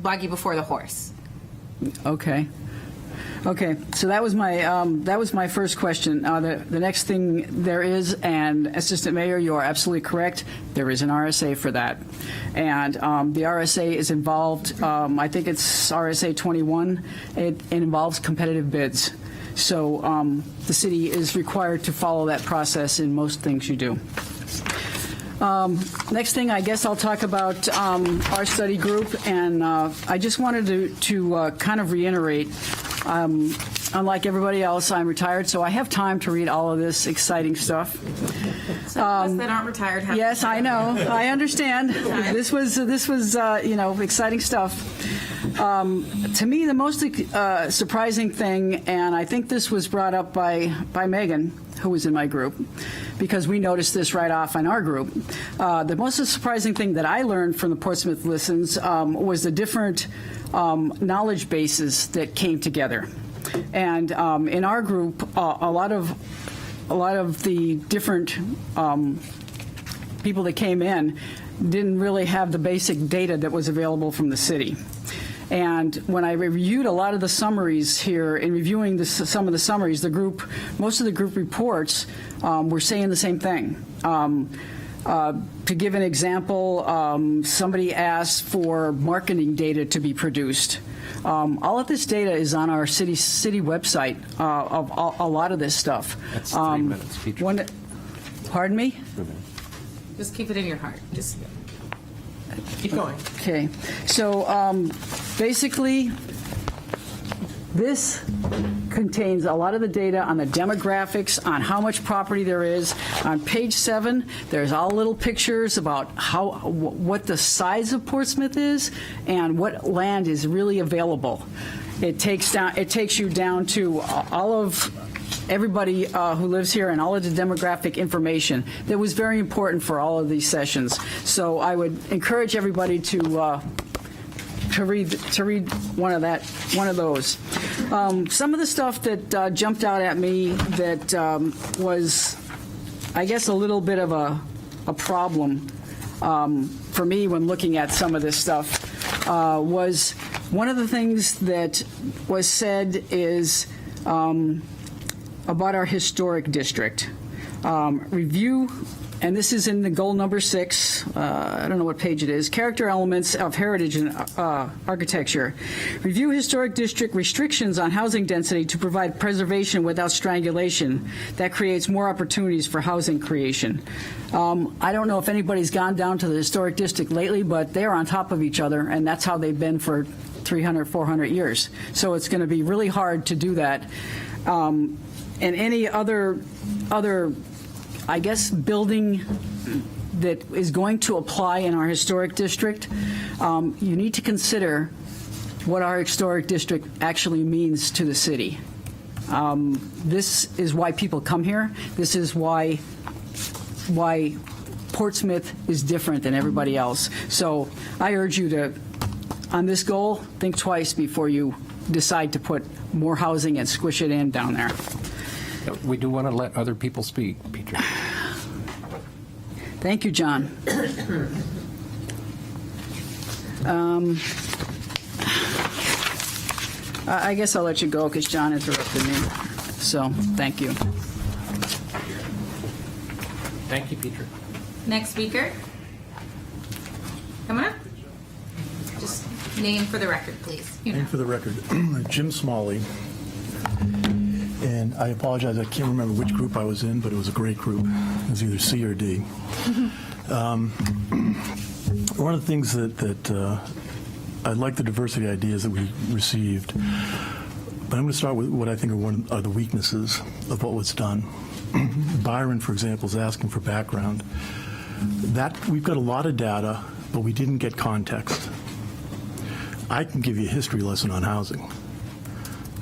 buggy before the horse. Okay. So that was my first question. The next thing there is, and Assistant Mayor, you are absolutely correct. There is an RSA for that, and the RSA is involved. I think it's RSA 21. It involves competitive bids. So the city is required to follow that process in most things you do. Next thing, I guess I'll talk about our study group, and I just wanted to kind of reiterate. Unlike everybody else, I'm retired, so I have time to read all of this exciting stuff. Some of us that aren't retired have. Yes, I know. I understand. This was exciting stuff. To me, the most surprising thing, and I think this was brought up by Megan, who was in my group, because we noticed this right off in our group. The most surprising thing that I learned from the Portsmouth Listens was the different knowledge bases that came together. And in our group, a lot of the different people that came in didn't really have the basic data that was available from the city. And when I reviewed a lot of the summaries here, in reviewing some of the summaries, most of the group reports were saying the same thing. To give an example, somebody asked for marketing data to be produced. All of this data is on our city website, of a lot of this stuff. That's 3 minutes, Peter. Pardon me? Just keep it in your heart. Just keep going. Okay. So basically, this contains a lot of the data on the demographics, on how much property there is. On page 7, there's all little pictures about what the size of Portsmouth is and what land is really available. It takes you down to all of everybody who lives here and all of the demographic information that was very important for all of these sessions. So I would encourage everybody to read one of those. Some of the stuff that jumped out at me that was, I guess, a little bit of a problem for me when looking at some of this stuff was one of the things that was said is about our historic district. Review, and this is in the goal number 6, I don't know what page it is, character elements of heritage and architecture. Review historic district restrictions on housing density to provide preservation without strangulation that creates more opportunities for housing creation. I don't know if anybody's gone down to the historic district lately, but they're on top of each other, and that's how they've been for 300, 400 years. So it's going to be really hard to do that. And any other, I guess, building that is going to apply in our historic district, you need to consider what our historic district actually means to the city. This is why people come here. This is why Portsmouth is different than everybody else. So I urge you to, on this goal, think twice before you decide to put more housing and squish it in down there. We do want to let other people speak, Peter. Thank you, John. I guess I'll let you go because John interrupted me. So, thank you. Thank you, Peter. Next speaker. Name for the record, please. You know. And for the record, Jim Smalley. And I apologize, I can't remember which group I was in, but it was a great group. It was either C or D. One of the things that I like the diversity ideas that we received, but I'm going to start with what I think are the weaknesses of what was done. Byron, for example, is asking for background. That we've got a lot of data, but we didn't get context. I can give you a history lesson on housing.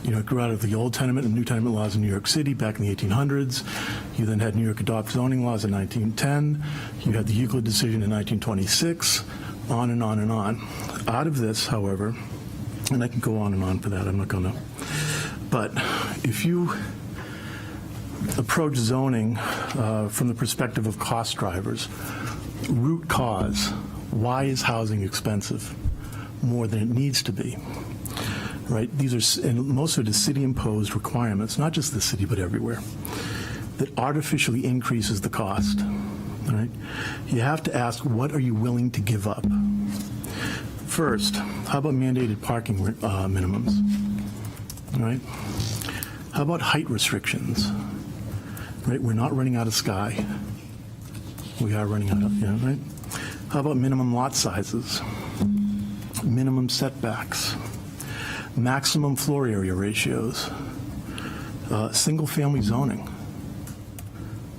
You know, it grew out of the old tenement and new tenement laws in New York City back in the 1800s. You then had New York adopt zoning laws in 1910. You had the Euclid decision in 1926, on and on and on. Out of this, however, and I can go on and on for that, I'm not going to, but if you approach zoning from the perspective of cost drivers, root cause, why is housing expensive more than it needs to be? Right? These are, and most of it is city-imposed requirements, not just the city, but everywhere, that artificially increases the cost. Right? You have to ask, what are you willing to give up? First, how about mandated parking minimums? Right? How about height restrictions? Right? We're not running out of sky. We are running out of, yeah, right? How about minimum lot sizes? Minimum setbacks? Maximum floor area ratios, single-family zoning,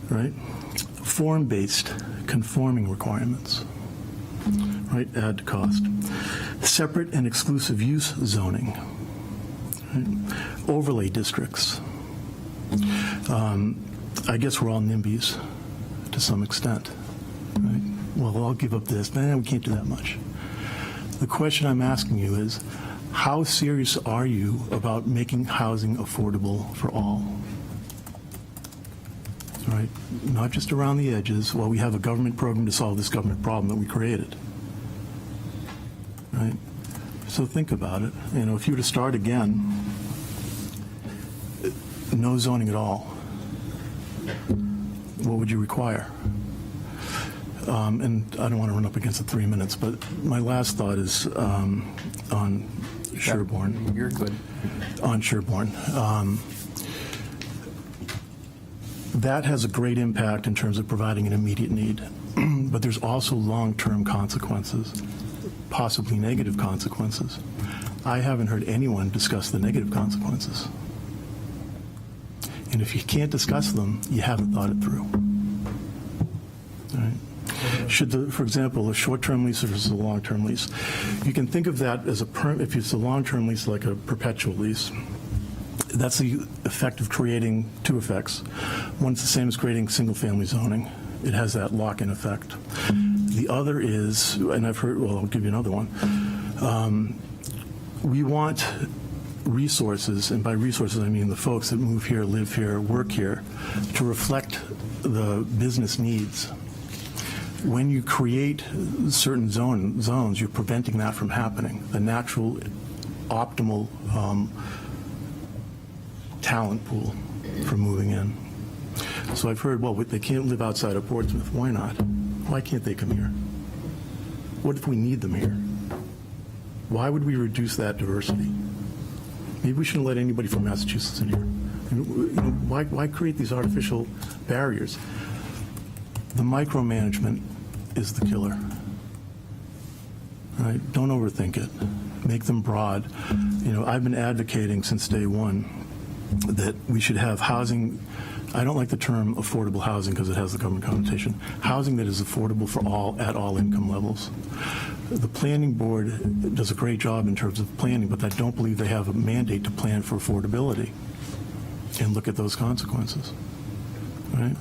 right? Form-based conforming requirements, right? Add to cost. Separate and exclusive use zoning, right? Overlay districts. I guess we're all NIMBYs to some extent, right? Well, I'll give up this. We can't do that much. The question I'm asking you is, how serious are you about making housing affordable for all? Right? Not just around the edges. Well, we have a government program to solve this government problem that we created. Right? So think about it. You know, if you were to start again, no zoning at all, what would you require? And I don't want to run up against the 3 minutes, but my last thought is on Sherborne. You're good. On Sherborne. That has a great impact in terms of providing an immediate need. But there's also long-term consequences, possibly negative consequences. I haven't heard anyone discuss the negative consequences. And if you can't discuss them, you haven't thought it through. All right? Should, for example, a short-term lease versus a long-term lease, you can think of that as if it's a long-term lease like a perpetual lease. That's the effect of creating two effects. One is the same as creating single-family zoning. It has that lock-in effect. The other is, and I've heard, well, I'll give you another one. We want resources, and by resources I mean the folks that move here, live here, work here, to reflect the business needs. When you create certain zones, you're preventing that from happening. The natural, optimal talent pool for moving in. So I've heard, well, they can't live outside of Portsmouth. Why not? Why can't they come here? What if we need them here? Why would we reduce that diversity? Maybe we shouldn't let anybody from Massachusetts in here. You know, why create these artificial barriers? The micromanagement is the killer. Right? Don't overthink it. Make them broad. You know, I've been advocating since day one that we should have housing. I don't like the term affordable housing because it has the government connotation. Housing that is affordable for all at all income levels. The planning board does a great job in terms of planning, but I don't believe they have a mandate to plan for affordability and look at those consequences. Right?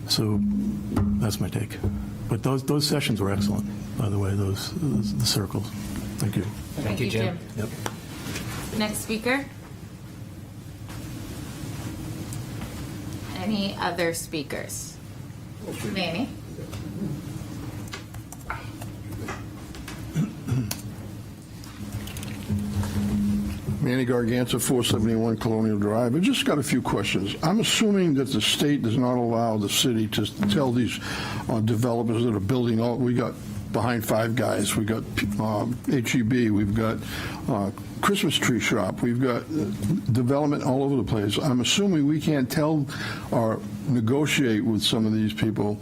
So that's my take. But those sessions were excellent, by the way, the circles. Thank you. Thank you, Jim. Yep. Next speaker. Any other speakers? Manny? Manny Garganza, 471 Colonial Drive. I just got a few questions. I'm assuming that the state does not allow the city to tell these developers that are building we got behind Five Guys, we've got HEB, we've got Christmas tree shop, we've got development all over the place. I'm assuming we can't tell or negotiate with some of these people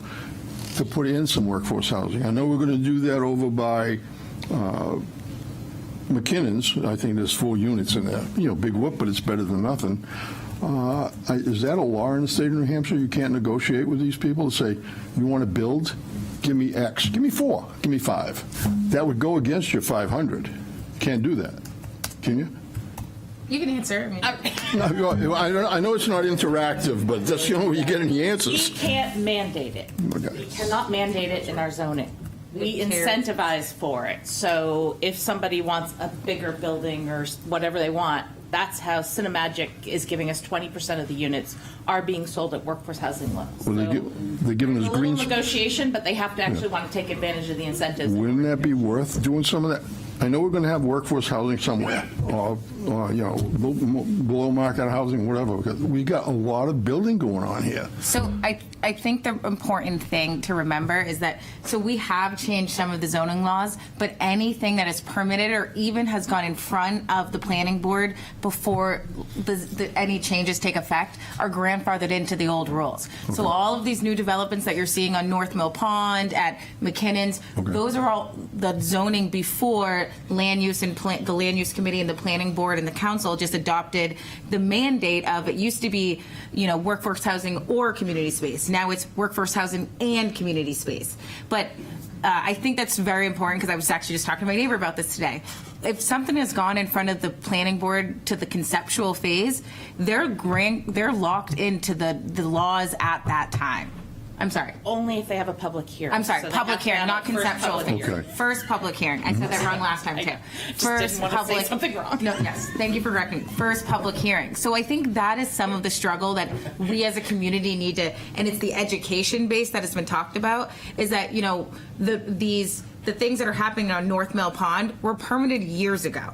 to put in some workforce housing. I know we're going to do that over by McKinnon's. I think there's 4 units in there. Big whoop, but it's better than nothing. Is that a law in the state of New Hampshire? You can't negotiate with these people to say, you want to build? Give me X. Give me 4. Give me 5. That would go against your 500. Can't do that. Can you? You can answer. No, I know it's not interactive, but that's the only way you get any We answers. can't mandate it. Okay. We cannot mandate it in our zoning. We incentivize for it. So if somebody wants a bigger building or whatever they want, that's how Cinemagic is giving us 20% of the units are being sold at workforce housing levels. Well, they're giving us a little green. negotiation, but they have to actually want to take advantage of the incentives. Wouldn't that be worth doing some of that? I know we're going to have workforce housing somewhere, or below market housing, whatever. Because we got a lot of building going on here. So I think the important thing to remember is that, so we have changed some of the zoning laws, but anything that is permitted or even has gone in front of the planning board before any changes take effect are grandfathered into the old rules. So all of these new developments that you're seeing on North Mill Pond, at McKinnon's, those are all the zoning before land use and the land use committee and the planning board and the council just adopted the mandate of, it used to be, workforce housing or community space. Now it's workforce housing and community space. But I think that's very important, because I was actually just talking to my neighbor about this today. If something has gone in front of the planning board to the conceptual phase, they're locked into the laws at that time. I'm sorry. Only if they have a public hearing. I'm sorry, So they public have to hearing, have not a first conceptual. public hearing. First public hearing. I said that wrong last time, too. Just didn't want to say something wrong. No, yes, thank you for correcting me. First public hearing. So I think that is some of the struggle that we as a community need to, and it's the education base that has been talked about, is that, the things that are happening on North Mill Pond were permitted years ago.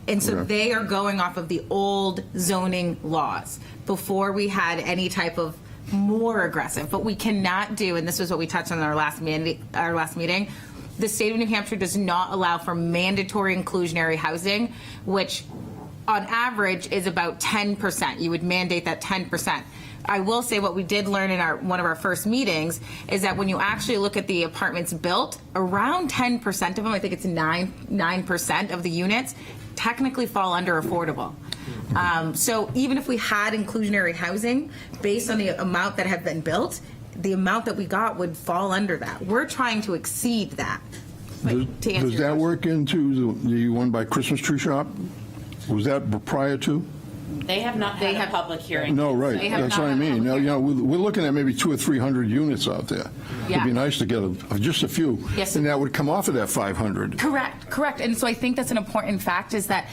And so they are going off of the old zoning laws before we had any type of more aggressive. But we cannot do, and this was what we touched on in our last meeting, the state of New Hampshire does not allow for mandatory inclusionary housing, which on average is about 10%. You would mandate that 10%. I will say what we did learn in one of our first meetings is that when you actually look at the apartments built, around 10% of them, I think it's 9% of the units, technically fall under affordable. So even if we had inclusionary housing, based on the amount that have been built, the amount that we got would fall under that. We're trying to exceed that. Does that work into the one by Christmas tree shop? Was that prior to? They have not had a public hearing. No, right. That's what I mean. Now, we're looking at maybe 200 or 300 units out there. It'd be nice to get just a few. Yes. And that would come off of that 500. Correct. And so I think that's an important fact, is that,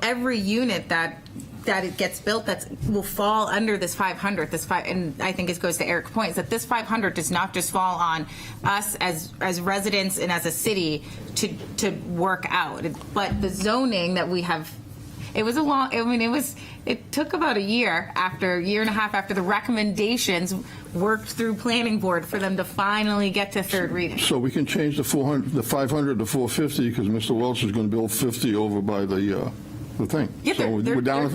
every unit that it gets built that will fall under this 500, and I think it goes to Eric's point, is that this 500 does not just fall on us as residents and as a city to work out, but the zoning that we have. It took about a year and a half after the recommendations worked through planning board for them to finally get to third reading. So we can change the 500 to 450 because Mr. Welch is going to build 50 over by the thing. Yeah, so we're down.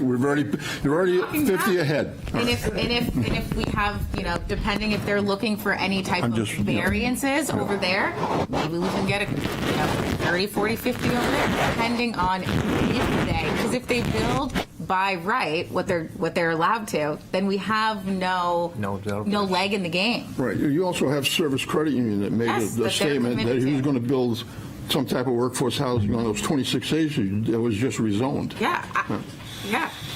They're already 50 ahead. And if we have, depending if they're looking for any type of variances over there, maybe we can get 30, 40, 50 over there, depending on because if they build by right what they're allowed to, then we have no leg in the game. Right. You also have Service Credit Union that made a statement that he was going to build some type of workforce housing on those 26 acres that was just rezoned. Yeah.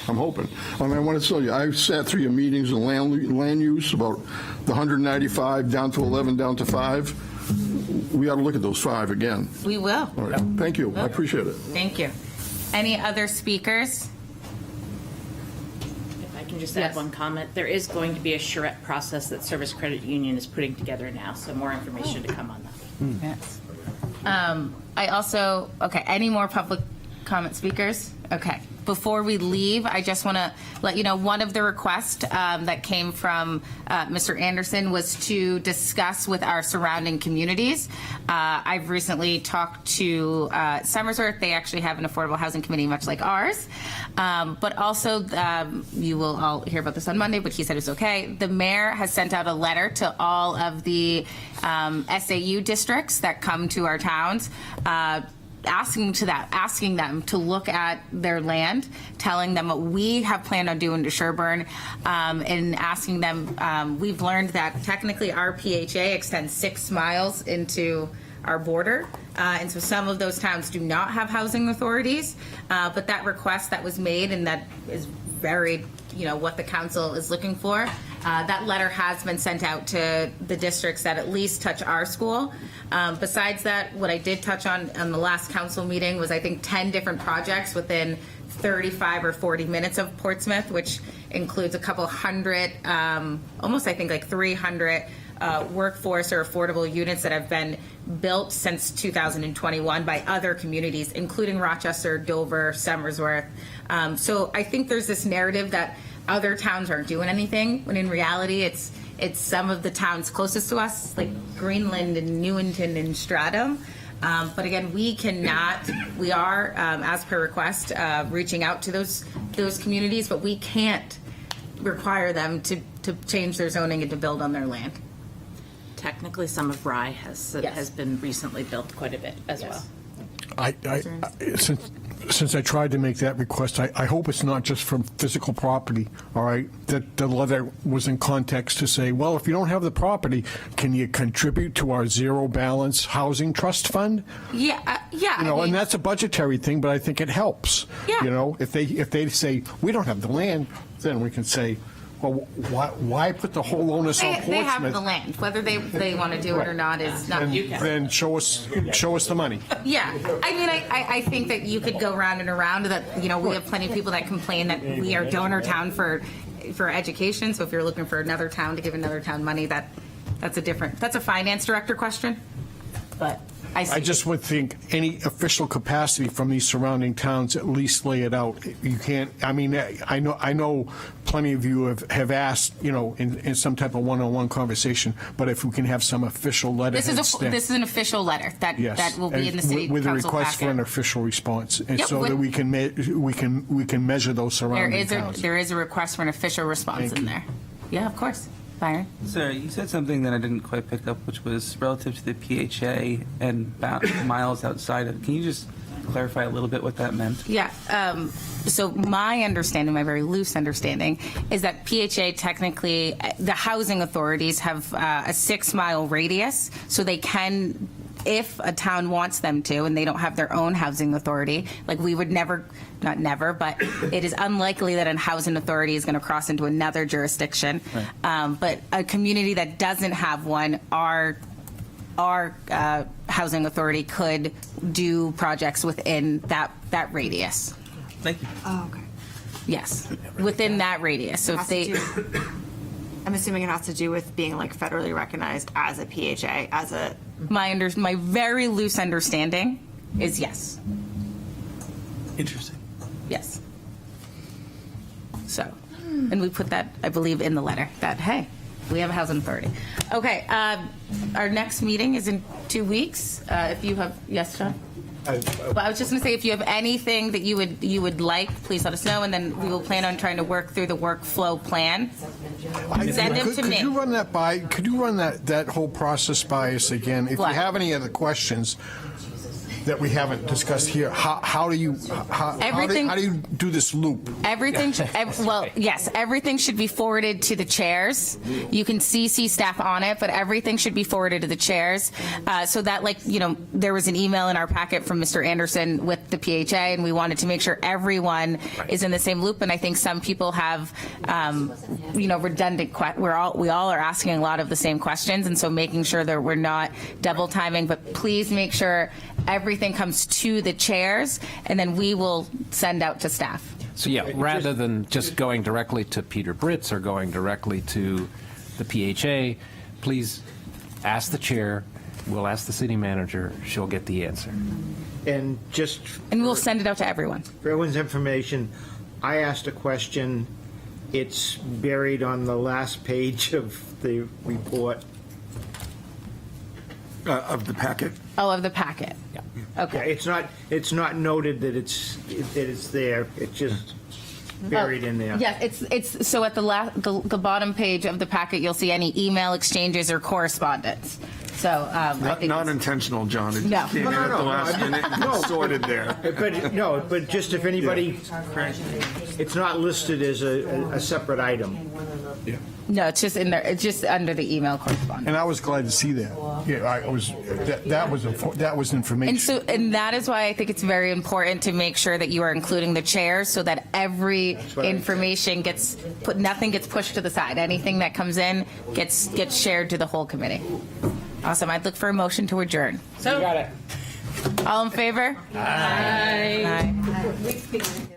I'm hoping. I want to tell you, I sat through your meetings in land use about the 195 down to 11 down to 5. We ought to look at those 5 again. We will. All right. Thank you. I appreciate it. Thank you. Any other speakers? If I can just add one comment, there is going to be a charrette process that Service Credit Union is putting together now, so more information to come on that. Yes. I also, any more public comment speakers? Okay. Before we leave, I just want to let you know one of the requests that came from Mr. Anderson was to discuss with our surrounding communities. I've recently talked to Somersworth. They actually have an affordable housing committee much like ours. But also, you will all hear about this on Monday, but he said it's okay. The mayor has sent out a letter to all of the SAU districts that come to our towns, asking them to look at their land, telling them what we have planned on doing to Sherburne, and asking them, we've learned that technically our PHA extends 6 miles into our border, and so some of those towns do not have housing authorities, but that request that was made, and that is very, what the council is looking for, that letter has been sent out to the districts that at least touch our school. Besides that, what I did touch on the last council meeting was, I think, 10 different projects within 35 or 40 minutes of Portsmouth, which includes a couple hundred, almost I think like 300 workforce or affordable units that have been built since 2021 by other communities, including Rochester, Dover, Somersworth. So I think there's this narrative that other towns aren't doing anything, when in reality it's some of the towns closest to us, like Greenland and Newington and Stratham. But again, we are, as per request, reaching out to those communities, but we can't require them to change their zoning and to build on their land. Technically, some of Rye has been recently built quite a bit as well. Since I tried to make that request, I hope it's not just from physical property, all right? That the letter was in context to say, well, if you don't have the property, can you contribute to our zero balance housing trust fund? Yeah. And that's a budgetary thing, but I think it helps. Yeah. If they say, we don't have the land, then we can say, well, why put the whole onus on Portsmouth? They have the land. Whether they want to do it or not is not. Then show us the money. Yeah, I think that you could go round and around. That we have plenty of people that complain that we are donor town for education. So if you're looking for another town to give another town money, that's a finance director question. But I just would think any official capacity from these surrounding towns at least lay it out. You can't. I mean, I know plenty of you have asked, in some type of one-on-one conversation. But if we can have some official letter, this is an official letter that will be in the city with a council request packet. for an official response, and Yep, so that we can measure those surrounding towns. There is a request for an official response in there. Yeah, of course. Byron? Sir, you said something that I didn't quite pick up, which was relative to the PHA and miles outside of. Can you just clarify a little bit what that meant? Yeah. So my understanding, my very loose understanding, is that PHA technically, the housing authorities have a 6-mile radius, so they can, if a town wants them to, and they don't have their own housing authority, like we would never, not never, but it is unlikely that a housing authority is going to cross into another jurisdiction. Right. But a community that doesn't have one, our housing authority could do projects within that radius. Thank you. Oh, okay. Yes, within that radius. So if they, I'm assuming it has to do with being like federally recognized as a PHA, as a. My very loose understanding is yes. Interesting. Yes. So, and we put that, I believe, in the letter that, hey, we have a housing authority. Okay, our next meeting is in 2 weeks. If you have, yes, John? Well, I was just going to say, if you have anything that you would like, please let us know, and then we will plan on trying to work through the workflow plan. Send them to me. Could you run that by? Could you run that whole process by us again? If you have any other questions that we haven't discussed here, how do you do this loop? Everything, yes, everything should be forwarded to the chairs. You can CC staff on it, but everything should be forwarded to the chairs, so that, there was an email in our packet from Mr. Anderson with the PHA, and we wanted to make sure everyone is in the same loop. And I think some people have, redundant. We all are asking a lot of the same questions, and so making sure that we're not double timing. But please make sure everything comes to the chairs, and then we will send out to staff. So yeah, rather than just going directly to Peter Britz or going directly to the PHA, please ask the chair. We'll ask the city manager. She'll get the answer. And just And we'll send it out to everyone. for everyone's information, I asked a question. It's buried on the last page of the report. Of the packet. Oh, of the packet. Yeah, Okay. it's not noted that it's there. It's just buried in there. Yeah, it's so at the bottom page of the packet, you'll see any email exchanges or correspondence. So I think Not it's- intentional, John. It No. just came in at the last minute and No. sorted there. But just if anybody, it's not listed as a separate item. No, it's just in there. It's just under the email correspondence. And I was glad to see that. Yeah, that was information. And that is why I think it's very important to make sure that you are including the chair so that every information gets put, nothing gets pushed to the side. Anything that comes in gets shared to the whole committee. Awesome. I'd look for a motion to adjourn. So, All in favor? Aye. Aye.